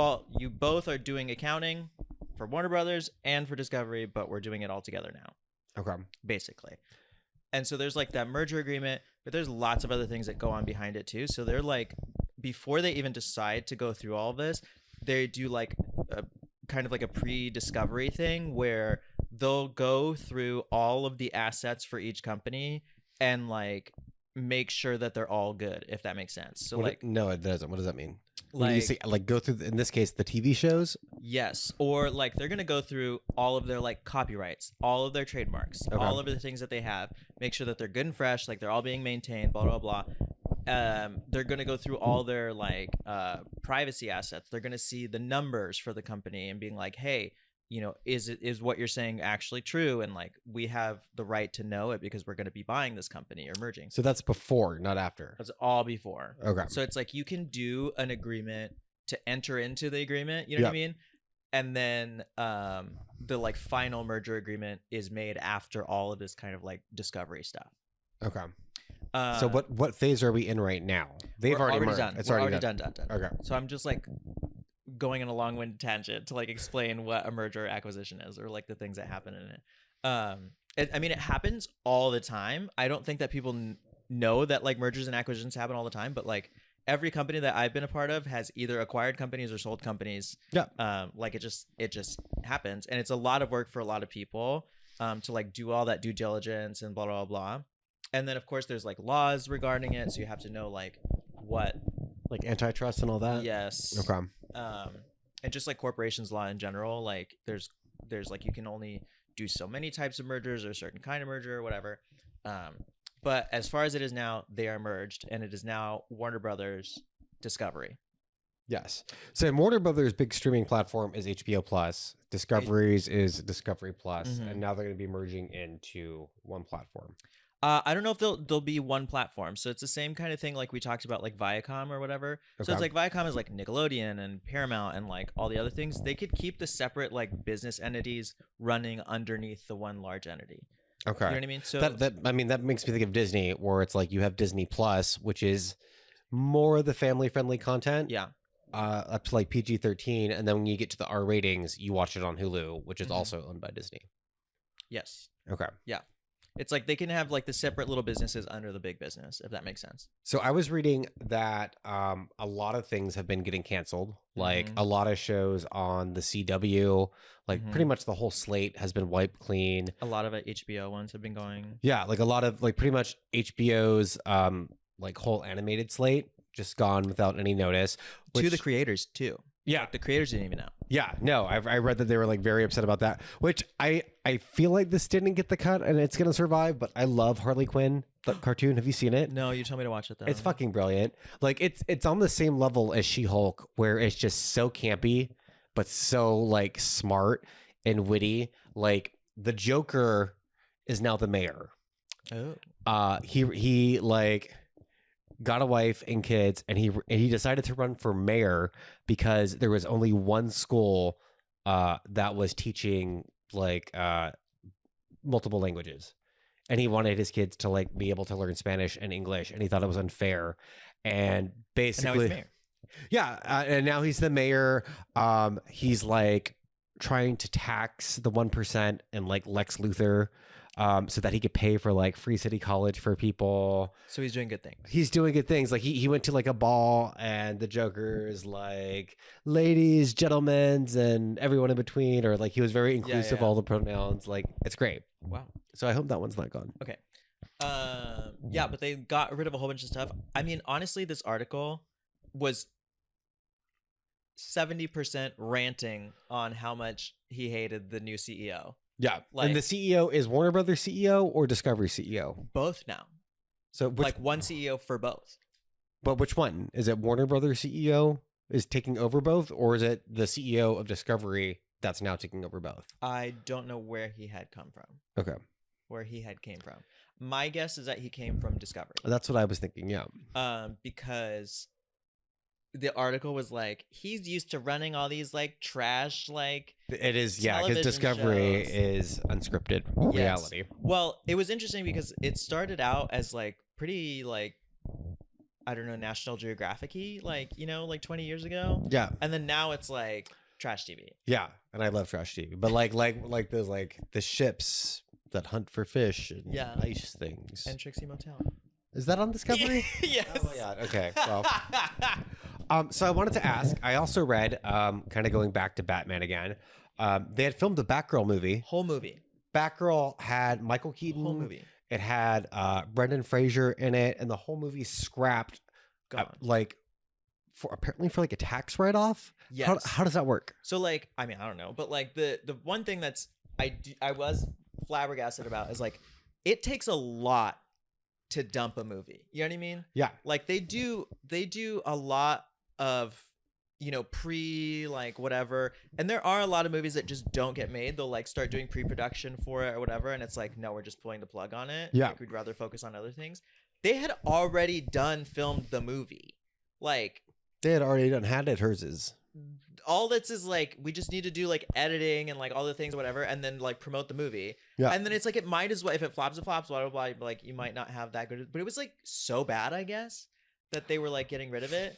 both are doing accounting for Warner Brothers and for Discovery, but we're doing it all together now, Okay. basically. And so there's like that merger agreement, but there's lots of other things that go on behind it too. So they're like, before they even decide to go through all of this, they do like a kind of like a pre-discovery thing where they'll go through all of the assets for each company and like make sure that they're all good, if that makes sense. So No, it doesn't. What does that mean? When like you say, like go through in this case the TV shows? yes, or like they're gonna go through all of their like copyrights, all of their trademarks, Okay. all of the things that they have, make sure that they're good and fresh, like they're all being maintained, blah blah blah. They're gonna go through all their like privacy assets. They're gonna see the numbers for the company and being like, hey, is what you're saying actually true? And like we have the right to know it because we're gonna be buying this company or merging. So that's before, not after. That's all before. Okay. So it's like you can do an agreement to enter into the agreement, you know what I mean? And then the like final merger agreement is made after all of this kind of like discovery stuff. Okay. So what phase are we in right now? They've we're already merged. done. It's We're already already done. done. Okay. So I'm just like going on a long-winded tangent to like explain what a merger acquisition is or like the things that happen in it. I mean, it happens all the time. I don't think that people know that like mergers and acquisitions happen all the time, but like every company that I've been a part of has either acquired companies or sold companies. Yeah. Like it just happens, and it's a lot of work for a lot of people to like do all that due diligence and blah blah blah. And then of course there's like laws regarding it, so you have to know like what. Like antitrust and all that. Yes. Okay. And just like corporations law in general, like there's like you can only do so many types of mergers or a certain kind of merger or whatever. But as far as it is now, they are merged, and it is now Warner Brothers Discovery. Yes. So Warner Brothers' big streaming platform is HBO Plus. Discovery's is Discovery Plus, and now they're going to be merging into one platform. I don't know if they'll be one platform. So it's the same kind of thing like we talked about, like Viacom or whatever. So it's like Viacom is like Nickelodeon and Paramount and like all the other things. They could keep the separate like business entities running underneath the one large entity. Okay. You know what I mean? So that makes me think of Disney, where it's like you have Disney Plus, which is more of the family-friendly content. yeah. Up to like PG-13, and then when you get to the R ratings, you watch it on Hulu, which is also owned by Disney. Yes. Okay. Yeah. It's like they can have like the separate little businesses under the big business, if that makes sense. So I was reading that a lot of things have been getting canceled. Like a lot of shows on the CW, like pretty much the whole slate has been wiped clean. A lot of HBO ones have been going. Yeah, like a lot of like pretty much HBO's like whole animated slate just gone without any notice. To the creators too. Yeah, Like the creators didn't even know. yeah, no, I read that they were like very upset about that, which I feel like this didn't get the cut and it's gonna survive. But I love Harley Quinn, the cartoon. Have you seen it? No, you told me to watch it though. It's fucking brilliant. Like it's on the same level as She-Hulk, where it's just so campy, but so like smart and witty. Like the Joker is now the mayor. Oh. He like got a wife and kids, and he decided to run for mayor because there was only one school that was teaching like multiple languages, and he wanted his kids to like be able to learn Spanish and English, and he thought it was unfair, and basically And now he's mayor. yeah, and now he's the mayor. He's like trying to tax the 1% and like Lex Luthor, so that he could pay for like free city college for people. So he's doing good things. He's doing good things. Like he went to like a ball, and the Joker is like ladies, gentlemen, and everyone in between, or like he was very inclusive of all the pronouns. Like it's great. Wow. So I hope that one's not gone. Okay. Yeah, but they got rid of a whole bunch of stuff. I mean, honestly, this article was 70% ranting on how much he hated the new CEO. Yeah, Like- and the CEO is Warner Brothers CEO or Discovery CEO. Both now. So Like one CEO for both. but which one is it? Warner Brothers CEO is taking over both, or is it the CEO of Discovery that's now taking over both? I don't know where he had come from. Okay, Where he had came from. My guess is that he came from Discovery. that's what I was thinking. Yeah, Because the article was like, he's used to running all these like trash like it is. Yeah, because television Discovery shows. is unscripted Yes. reality. Well, it was interesting because it started out as like pretty like, I don't know, National Geographic-y, like, you know, like 20 years ago. Yeah, And then now it's like trash TV. yeah, and I love trash TV, but like those like the ships that hunt for fish and Yeah. ice things. And Trixie Motel. Is that on Discovery? Yes. Oh my god. Okay. Well. So I wanted to ask. I also read, kind of going back to Batman again. They had filmed the Batgirl movie. Whole movie. Batgirl had Michael Keaton. Whole movie. It had Brendan Fraser in it, and the whole movie scrapped. Gone. Like apparently for like a tax write-off. Yes. How does that work? So like, I mean, I don't know, but like the one thing that's I was flabbergasted about is like, it takes a lot to dump a movie. You know what I mean? Yeah. Like they do a lot of, you know, like whatever. And there are a lot of movies that just don't get made. They'll like start doing pre-production for it or whatever, and it's like, no, we're just pulling the plug on it. Yeah. Like, we'd rather focus on other things. They had already filmed the movie. Like They had already had it. Hers is. all that's is like, we just need to do like editing and like all the things or whatever, and then like promote the movie. Yeah. And then it's like, it might as well, if it flops, it flops, blah, blah, blah. But like, you might not have that good, but it was like so bad, I guess, that they were like getting rid of it.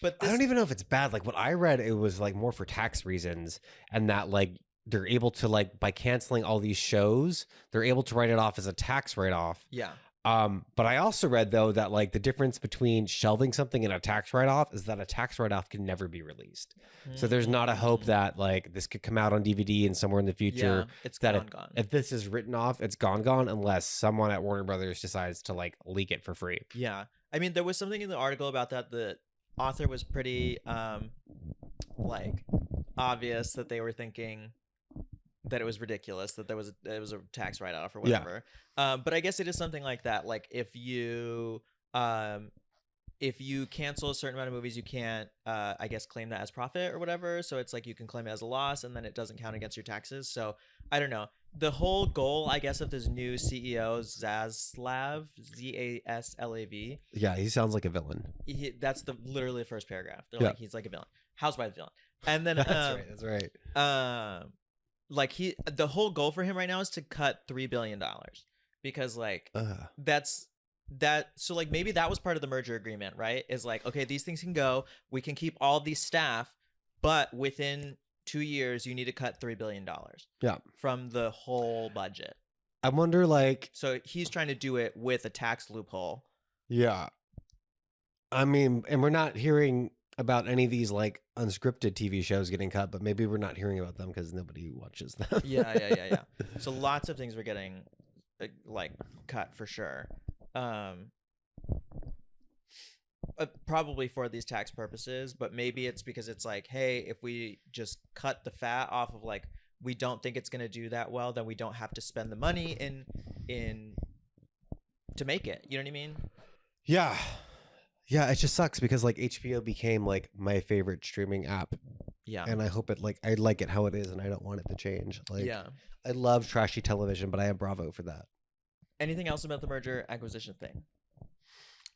But I don't even know if it's bad. Like what I read, it was like more for tax reasons, and that like they're able to like by canceling all these shows, they're able to write it off as a tax write-off. Yeah. But I also read though that like the difference between shelving something and a tax write-off is that a tax write-off can never be released. So there's not a hope that like this could come out on DVD and somewhere in the future. Yeah, it's that gone. if this is written off, it's gone unless someone at Warner Brothers decides to like leak it for free. Yeah. I mean, there was something in the article about that. The author was pretty like obvious that they were thinking that it was ridiculous that it was a tax write-off or whatever. But I guess it is something like that. Like if you cancel a certain amount of movies, you can't I guess claim that as profit or whatever. So it's like you can claim it as a loss and then it doesn't count against your taxes. So I don't know. The whole goal, I guess, of this new CEO, Zaslav, Zaslav, Yeah, he sounds like a villain. that's literally the first paragraph. They're Yeah. like, he's like a villain. Housewives villain. And then That's right. like the whole goal for him right now is to cut $3 billion because like so like maybe that was part of the merger agreement, right? Is like, okay, these things can go, we can keep all of these staff, but within 2 years you need to cut $3 billion Yeah. from the whole budget. I wonder like, So he's trying to do it with a tax loophole. yeah. I mean, and we're not hearing about any of these like unscripted TV shows getting cut, but maybe we're not hearing about them because nobody watches them. Yeah. So lots of things were getting like cut for sure. Probably for these tax purposes, but maybe it's because it's like, hey, if we just cut the fat off of like, we don't think it's going to do that well, then we don't have to spend the money in to make it. You know what I mean? Yeah. Yeah, it just sucks because like HBO became like my favorite streaming app. Yeah. And I hope it like I like it how it is and I don't want it to change. Like Yeah. I love trashy television, but I have Bravo for that. Anything else about the merger acquisition thing?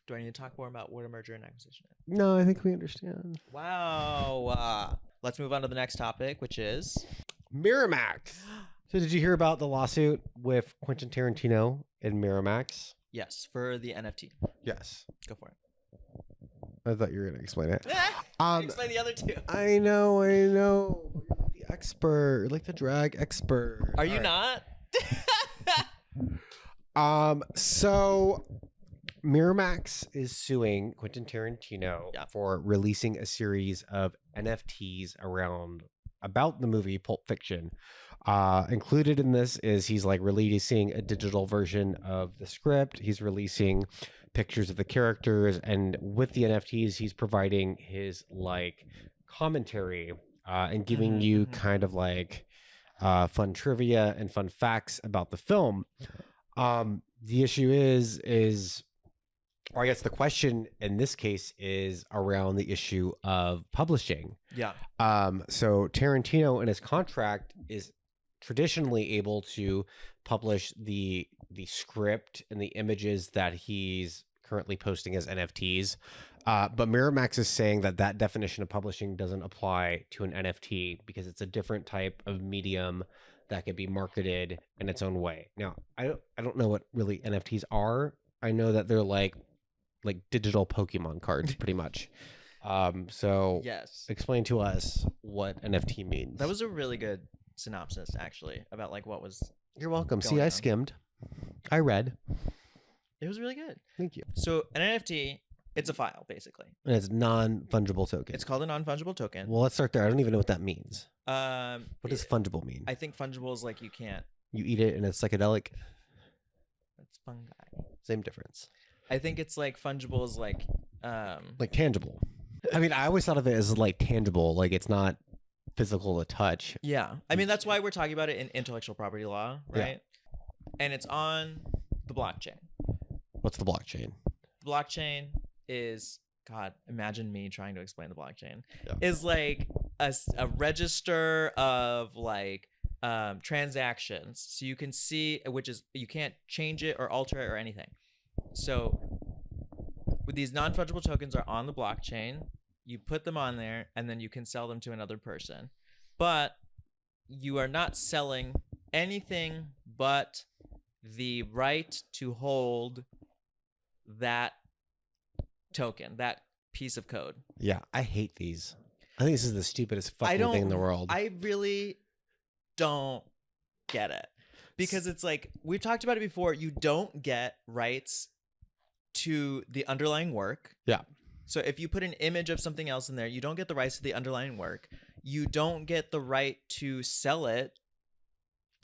Do I need to talk more about what a merger and acquisition is? No, I think we understand. Wow. Let's move on to the next topic, which is Miramax. So did you hear about the lawsuit with Quentin Tarantino and Miramax? yes, for the NFT. Yes. Go for it. I thought you were gonna explain it. Explain the other two. I know. You're like the expert. You're like the drag expert. Are you not? So Miramax is suing Quentin Tarantino Yeah. for releasing a series of NFTs about the movie Pulp Fiction. Included in this is he's like releasing a digital version of the script. He's releasing pictures of the characters, and with the NFTs, he's providing his like commentary and giving you kind of like fun trivia and fun facts about the film. The issue is, or I guess the question in this case is around the issue of publishing. Yeah. So Tarantino in his contract is traditionally able to publish the script and the images that he's currently posting as NFTs. But Miramax is saying that definition of publishing doesn't apply to an NFT because it's a different type of medium that can be marketed in its own way. Now, I don't know what really NFTs are. I know that they're like digital Pokemon cards, pretty much. So Yes. explain to us what NFT means. That was a really good synopsis, actually, about like what was. You're welcome. going See, I on. skimmed. I read. It was really good. Thank you. So an NFT, it's a file basically. And it's non-fungible token. It's called a non-fungible token. Well, let's start there. I don't even know what that means. What does it- fungible mean? I think fungible is like you can't. You eat it and it's psychedelic. It's fungi. Same difference. I think it's like fungible is like Like tangible. I mean, I always thought of it as like tangible. Like it's not physical to touch. yeah. I mean that's why we're talking about it in intellectual property law, Yeah. right? And it's on the blockchain. What's the blockchain? The blockchain is God. Imagine me trying to explain the blockchain. Yeah. Is like a register of like transactions, so you can see which is you can't change it or alter it or anything. So with these non-fungible tokens are on the blockchain, you put them on there and then you can sell them to another person, but you are not selling anything but the right to hold that token, that piece of code. Yeah, I hate these. I think this is the stupidest fucking thing in the world. I really don't get it. because it's like we've talked about it before. You don't get rights to the underlying work. Yeah. So if you put an image of something else in there, you don't get the rights to the underlying work. You don't get the right to sell it.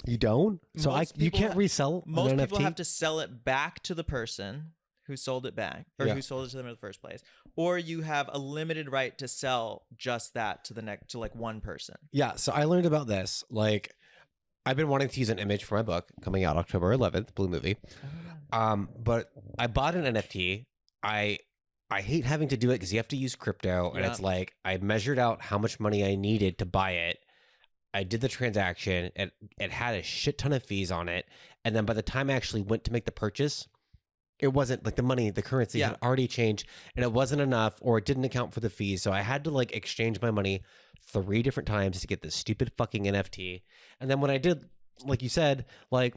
You don't? So Most you people can't resell Most an people NFT? have to sell it back to the person who sold it back, or Yeah. who sold it to them in the first place, or you have a limited right to sell just that to like one person. Yeah, so I learned about this. Like, I've been wanting to use an image for my book coming out October 11th, Blue Movie. But I bought an NFT. I hate having to do it because you have to use crypto, and Yeah. it's like I measured out how much money I needed to buy it. I did the transaction, and it had a shit ton of fees on it. And then by the time I actually went to make the purchase, it wasn't like the currency had already changed, and it wasn't enough, or it didn't account for the fees. So I had to like exchange my money 3 different times to get this stupid fucking NFT. And then when I did, like you said, like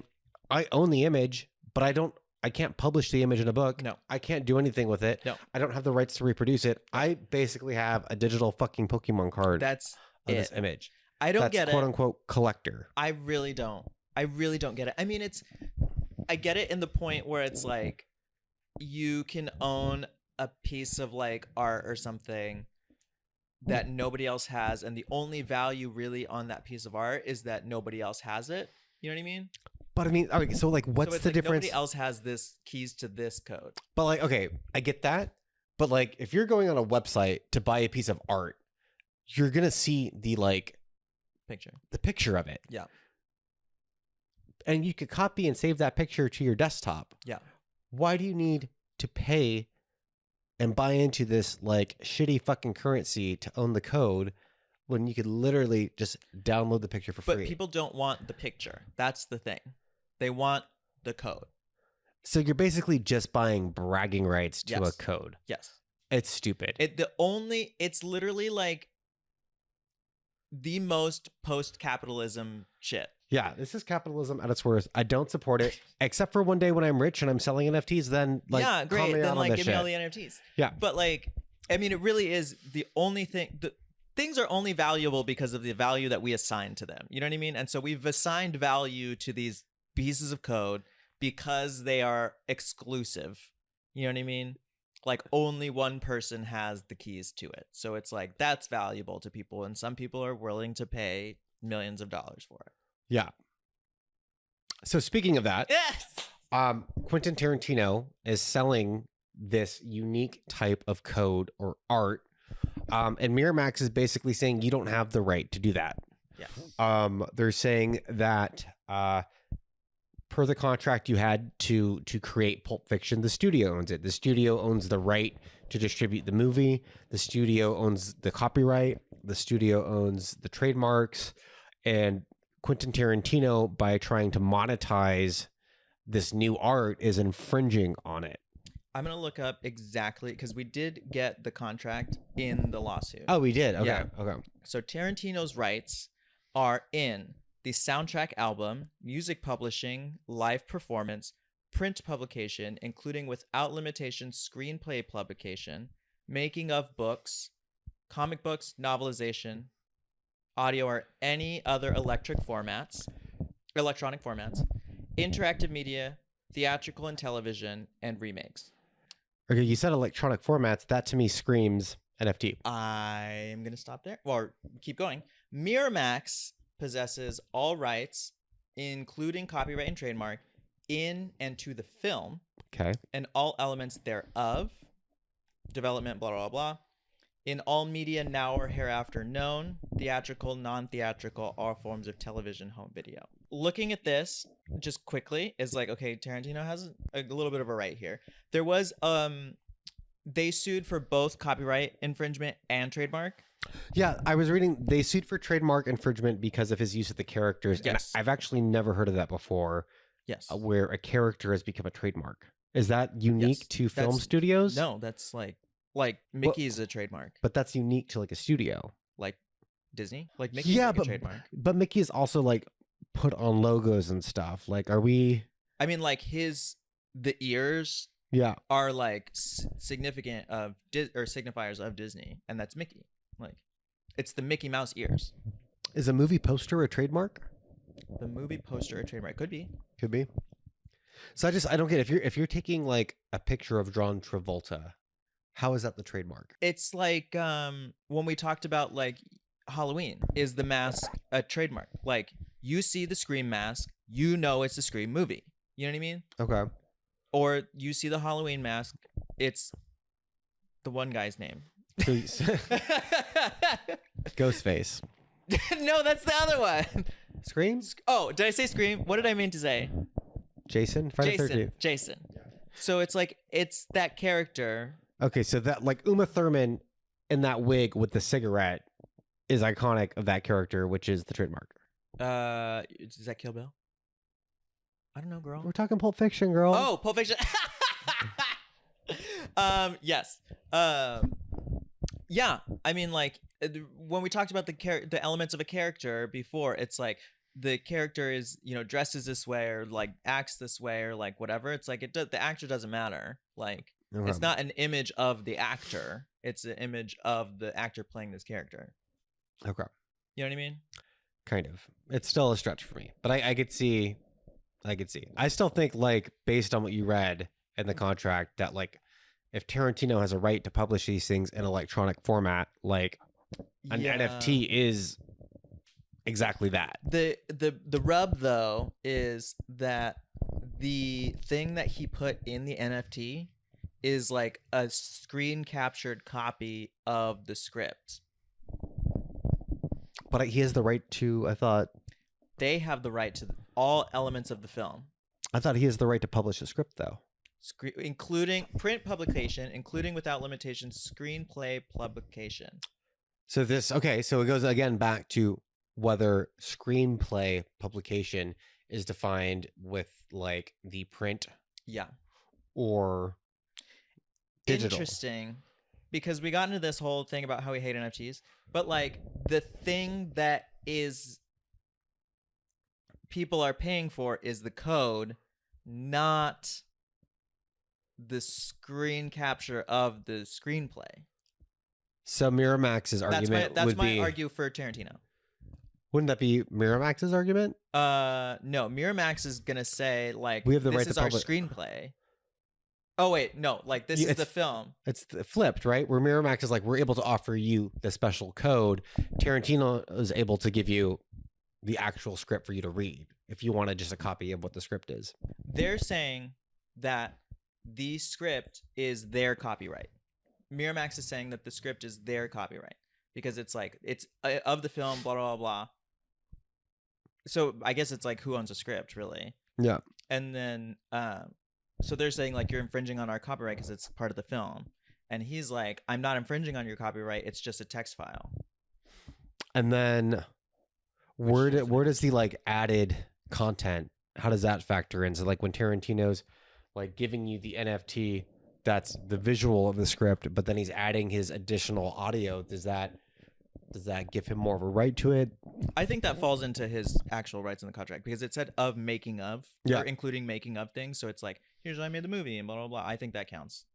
I own the image, but I can't publish the image in a book. No. I can't do anything with it. No. I don't have the rights to reproduce it. I basically have a digital fucking Pokemon card That's of it. this image. I don't That's get quote it. unquote collector. I really don't get it. I mean, I get it in the point where it's like you can own a piece of like art or something that nobody else has, and the only value really on that piece of art is that nobody else has it. You know what I mean? But I mean, all right, so like what's So it's the like difference? Nobody else has this keys to this code. But like, okay, I get that. But like, if you're going on a website to buy a piece of art, you're gonna see the picture of it. Yeah. And you could copy and save that picture to your desktop. Yeah. Why do you need to pay and buy into this like shitty fucking currency to own the code when you could literally just download the picture for But free? people don't want the picture. That's the thing. They want the code. So you're basically just buying bragging rights to a Yes. code. Yes. It's stupid. It's literally like the most post-capitalism shit. Yeah, this is capitalism at its worst. I don't support it, except for one day when I'm rich and I'm selling NFTs. Then, like, yeah, call great. me Then out on like this give me shit. all the NFTs. Yeah. But like, I mean, it really is the only thing. Things are only valuable because of the value that we assign to them. You know what I mean? And so we've assigned value to these pieces of code because they are exclusive. You know what I mean? Like only one person has the keys to it. So it's like that's valuable to people, and some people are willing to pay millions of dollars for it. Yeah. So speaking of that, Yes. Quentin Tarantino is selling this unique type of code or art, and Miramax is basically saying you don't have the right to do that. Yeah. They're saying that per the contract you had to create Pulp Fiction, the studio owns it. The studio owns the right to distribute the movie. The studio owns the copyright. The studio owns the trademarks. And Quentin Tarantino, by trying to monetize this new art, is infringing on it. I'm going to look up exactly because we did get the contract in the lawsuit. Oh, we did? Okay. Yeah. Okay. So Tarantino's rights are in the soundtrack album, music publishing, live performance, print publication, including without limitation screenplay publication, making of books, comic books, novelization, audio or any other electronic formats, interactive media, theatrical and television, and remakes. Okay, you said electronic formats. That to me screams NFT. I'm going to stop there. Or keep going. Miramax possesses all rights, including copyright and trademark, in and to the film, Okay. and all elements thereof, development, blah, blah, blah, in all media now or hereafter known, theatrical, non-theatrical, all forms of television, home video. Looking at this just quickly is like, okay, Tarantino has a little bit of a right here. There was, they sued for both copyright infringement and trademark. Yeah, I was reading they sued for trademark infringement because of his use of the characters. Yes. And I've actually never heard of that before, Yes. where a character has become a trademark. Is that unique Yes. to film That's- studios? No, that's like Mickey's a trademark. But that's unique to like a studio. Like Disney? Like Mickey's Yeah, like but a trademark. but Mickey is also like put on logos and stuff. Like, are we? I mean, like the ears Yeah. are like significant of or signifiers of Disney, and that's Mickey. Like, it's the Mickey Mouse ears. Is a movie poster a trademark? The movie poster or trademark could be. Could be. So I don't get it. If you're taking like a picture of John Travolta, how is that the trademark? It's like when we talked about like Halloween, is the mask a trademark? Like you see the Scream mask, you know it's a Scream movie. You know what I mean? Okay. Or you see the Halloween mask, it's the one guy's name. Ghostface. No, that's the other one. Scream? Oh, did I say Scream? What did I mean to say? Jason? Friday the 13th. Jason. So it's like it's that character. Okay, so that like Uma Thurman in that wig with the cigarette is iconic of that character, which is the trademark. Is that Kill Bill? I don't know, girl. We're talking Pulp Fiction, girl. Oh, Pulp Fiction. Yes. Yeah. I mean, like when we talked about the elements of a character before, it's like the character is, you know, dresses this way or like acts this way or like whatever. It's like the actor doesn't matter. Like it's not an image of the actor. It's an image of the actor playing this character. Okay. You know what I mean? Kind of. It's still a stretch for me, but I could see. I still think, like, based on what you read in the contract, that like if Tarantino has a right to publish these things in electronic format, like an NFT is exactly that. The rub though is that the thing that he put in the NFT is like a screen captured copy of the script. But he has the right to, I thought they have the right to all elements of the film. I thought he has the right to publish a script though. Including print publication, including without limitation screenplay publication. So it goes again back to whether screenplay publication is defined with like the print or digital. Interesting, because we got into this whole thing about how we hate NFTs, but like the thing that is people are paying for is the code, not the screen capture of the screenplay. So Miramax's argument that's would my be argue for Tarantino. Wouldn't that be Miramax's argument? No, Miramax is gonna say like we have the this right is to our screenplay. Oh wait, no, like this is the film. It's flipped, right? Where Miramax is like, we're able to offer you the special code. Tarantino is able to give you the actual script for you to read if you wanted just a copy of what the script is. They're saying that the script is their copyright. Miramax is saying that the script is their copyright because it's like it's of the film, blah blah blah. So I guess it's like who owns a script, really? Yeah. And then so they're saying like you're infringing on our copyright because it's part of the film, and he's like, I'm not infringing on your copyright. It's just a text file. And then where does the like added content? How does that factor in? So like when Tarantino's like giving you the NFT, that's the visual of the script, but then he's adding his additional audio. Does that give him more of a right to it? I think that falls into his actual rights in the contract because it said of making of, or including making of things. So it's like, here's how I made the movie and blah blah blah. I think that counts.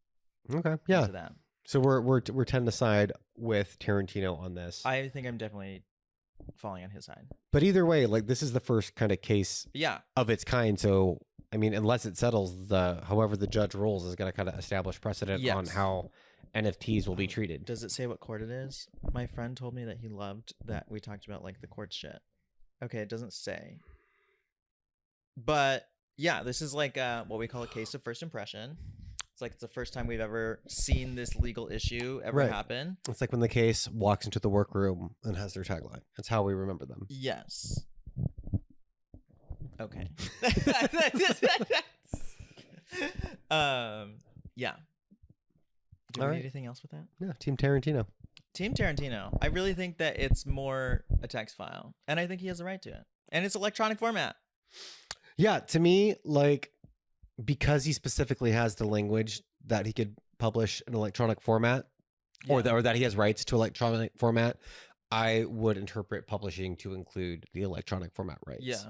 Okay, yeah. Into that. So we're 10 to side with Tarantino on this. I think I'm definitely falling on his side. But either way, like this is the first kind of case Yeah. of its kind. So I mean, unless it settles, however the judge rules is going to kind of establish precedent on how NFTs will be treated. Does it say what court it is? My friend told me that he loved that we talked about like the court shit. Okay, it doesn't say. But yeah, this is like what we call a case of first impression. It's like it's the first time we've ever seen this legal issue ever happen. It's like when the case walks into the workroom and has their tagline. That's how we remember them. Yes. Okay. Yeah. Do we need anything else with that? Yeah, Team Tarantino. Team Tarantino. I really think that it's more a text file, and I think he has the right to it. And it's electronic format. Yeah, to me, like, because he specifically has the language that he could publish in electronic format, or that he has rights to electronic format, I would interpret publishing to include the electronic format rights. Yeah.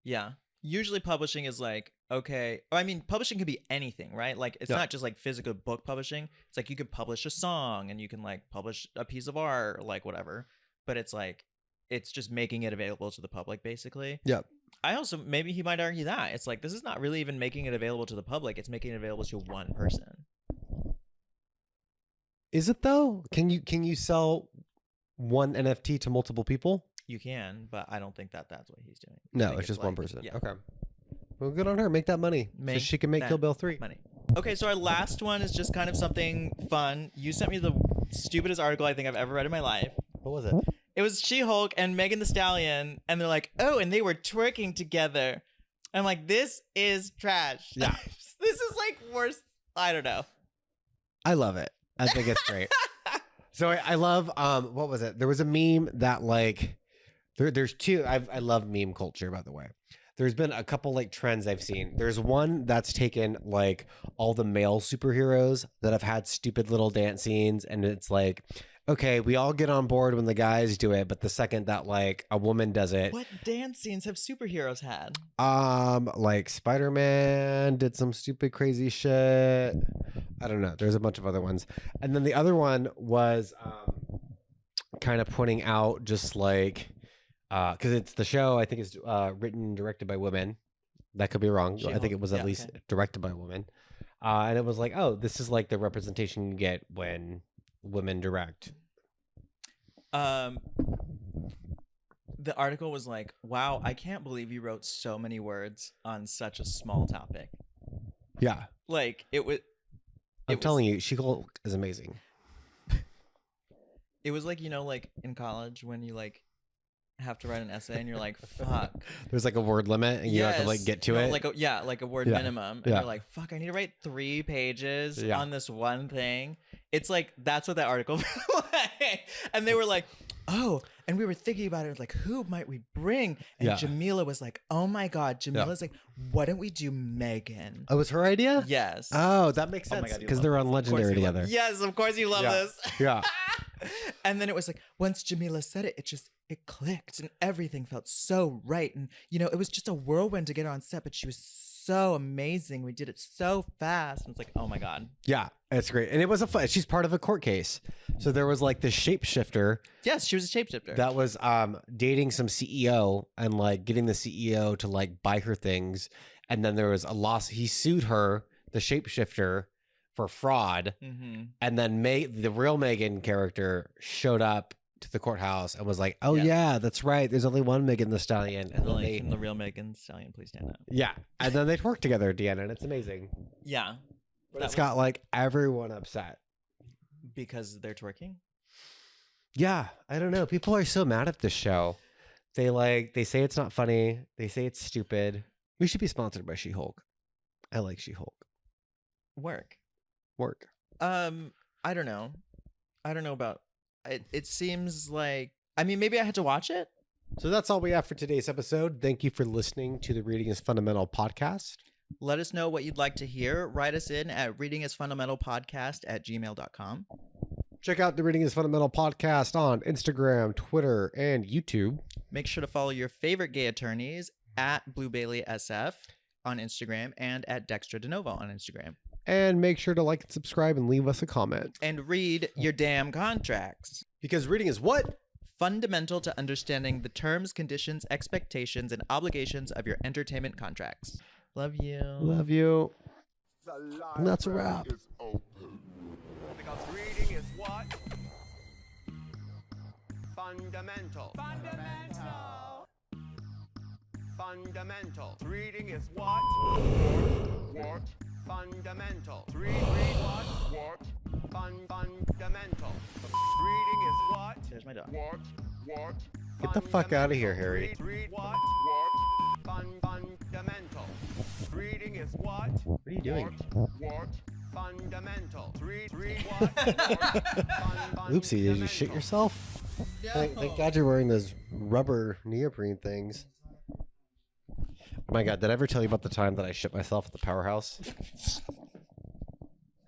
Yeah. Usually publishing is like, okay, I mean, publishing could be anything, right? Like, it's not just like physical book publishing. It's like you could publish a song and you can like publish a piece of art or like whatever. But it's like it's just making it available to the public, basically. Yep. I also, maybe he might argue that it's like, this is not really even making it available to the public. It's making it available to one person. Is it though? Can you sell one NFT to multiple people? You can, but I don't think that that's what he's doing. I No, think it's just one like- person. yeah. Okay. Well, good on her. Make that money. So Make she can make that Kill Bill 3. Money. Okay, so our last one is just kind of something fun. You sent me the stupidest article I think I've ever read in my life. What was it? It was She-Hulk and Megan Thee Stallion, and they're like, oh, and they were twerking together. I'm like, this is trash. Yeah. This is like worse. I don't know. I love it. I think it's great. So I love what was it? There was a meme that like there's two. I love meme culture, by the way. There's been a couple like trends I've seen. There's one that's taken like all the male superheroes that have had stupid little dance scenes, and it's like, okay, we all get on board when the guys do it, but the second that like a woman does it, What dance scenes have superheroes had? like Spider-Man did some stupid crazy shit. I don't know. There's a bunch of other ones. And then the other one was kind of pointing out just like because it's the show, I think it's written and directed by women. That could be wrong. I think She-Hulk? it was Yeah, at least okay. directed by a woman. And it was like, oh, this is like the representation you get when women direct. The article was like, wow, I can't believe you wrote so many words on such a small topic. Yeah. Like, it was... I'm telling you, She-Hulk is amazing. It was like, you know, like in college when you like have to write an essay and you're like, fuck. There's like a word limit and you have to like Yes. get to No, it. like like a word Yeah. minimum. And Yeah. you're like, fuck, I need to write 3 pages Yeah. on this one thing. It's like, that's what that article was like. And they were like, oh, and we were thinking about it, like, who might we bring? And Yeah. Jamila was like, oh my God. Jamila's like, why don't we do Megan? Oh, it was her idea? Yes. Oh, that makes Oh my sense God, you because love they're this. on Of course Legendary you love- together. Yes, of course you love Yeah. this. Yeah. And then it was like, once Jamila said it, it clicked and everything felt so right. And, you know, it was just a whirlwind to get her on set, but she was so amazing. We did it so fast. And it's like, oh my God. Yeah, it's great. And it was she's part of a court case. So there was like this shapeshifter Yes, she was a shapeshifter. that was dating some CEO and like getting the CEO to like buy her things. And then there was a loss. He sued her, the shapeshifter, for fraud. Mm-hmm. And then the real Megan character showed up to the courthouse and was like, oh yeah, that's right. There's only one Megan Thee Stallion. And then Like, can the real Megan Thee Stallion please stand up? yeah. And then they work together at the end and it's amazing. Yeah. But That it's was- got like everyone upset. Because they're twerking? Yeah, I don't know. People are so mad at this show. They say it's not funny. They say it's stupid. We should be sponsored by She-Hulk. I like She-Hulk. Work. Work. I don't know. I don't know about it. It seems like, I mean, maybe I had to watch it. So that's all we have for today's episode. Thank you for listening to the Reading is Fundamental podcast. Let us know what you'd like to hear. Write us in at readingisfundamentalpodcast@gmail.com. Check out the Reading is Fundamental podcast on Instagram, Twitter, and YouTube. Make sure to follow your favorite gay attorneys at Blue Bailey SF on Instagram and at Dextra DeNovo on Instagram. And make sure to like and subscribe and leave us a comment. And read your damn contracts. Because reading is what? Fundamental to understanding the terms, conditions, expectations, and obligations of your entertainment contracts. Love you. Love you. The And that's a library wrap. is open. Because reading is what? Fundamental. Fundamental. Reading is what? What? Fundamental. Read what? What? Fundamental. Reading is what? There's my dog. What? What? Get the fuck out of here, Harry. Read what? What? Fundamental. Reading is what? What are you doing? What? Fundamental. Read what? Oopsie, did you shit yourself? Thank God you're wearing those rubber neoprene things. Oh my God, did I ever tell you about the time that I shit myself at the powerhouse?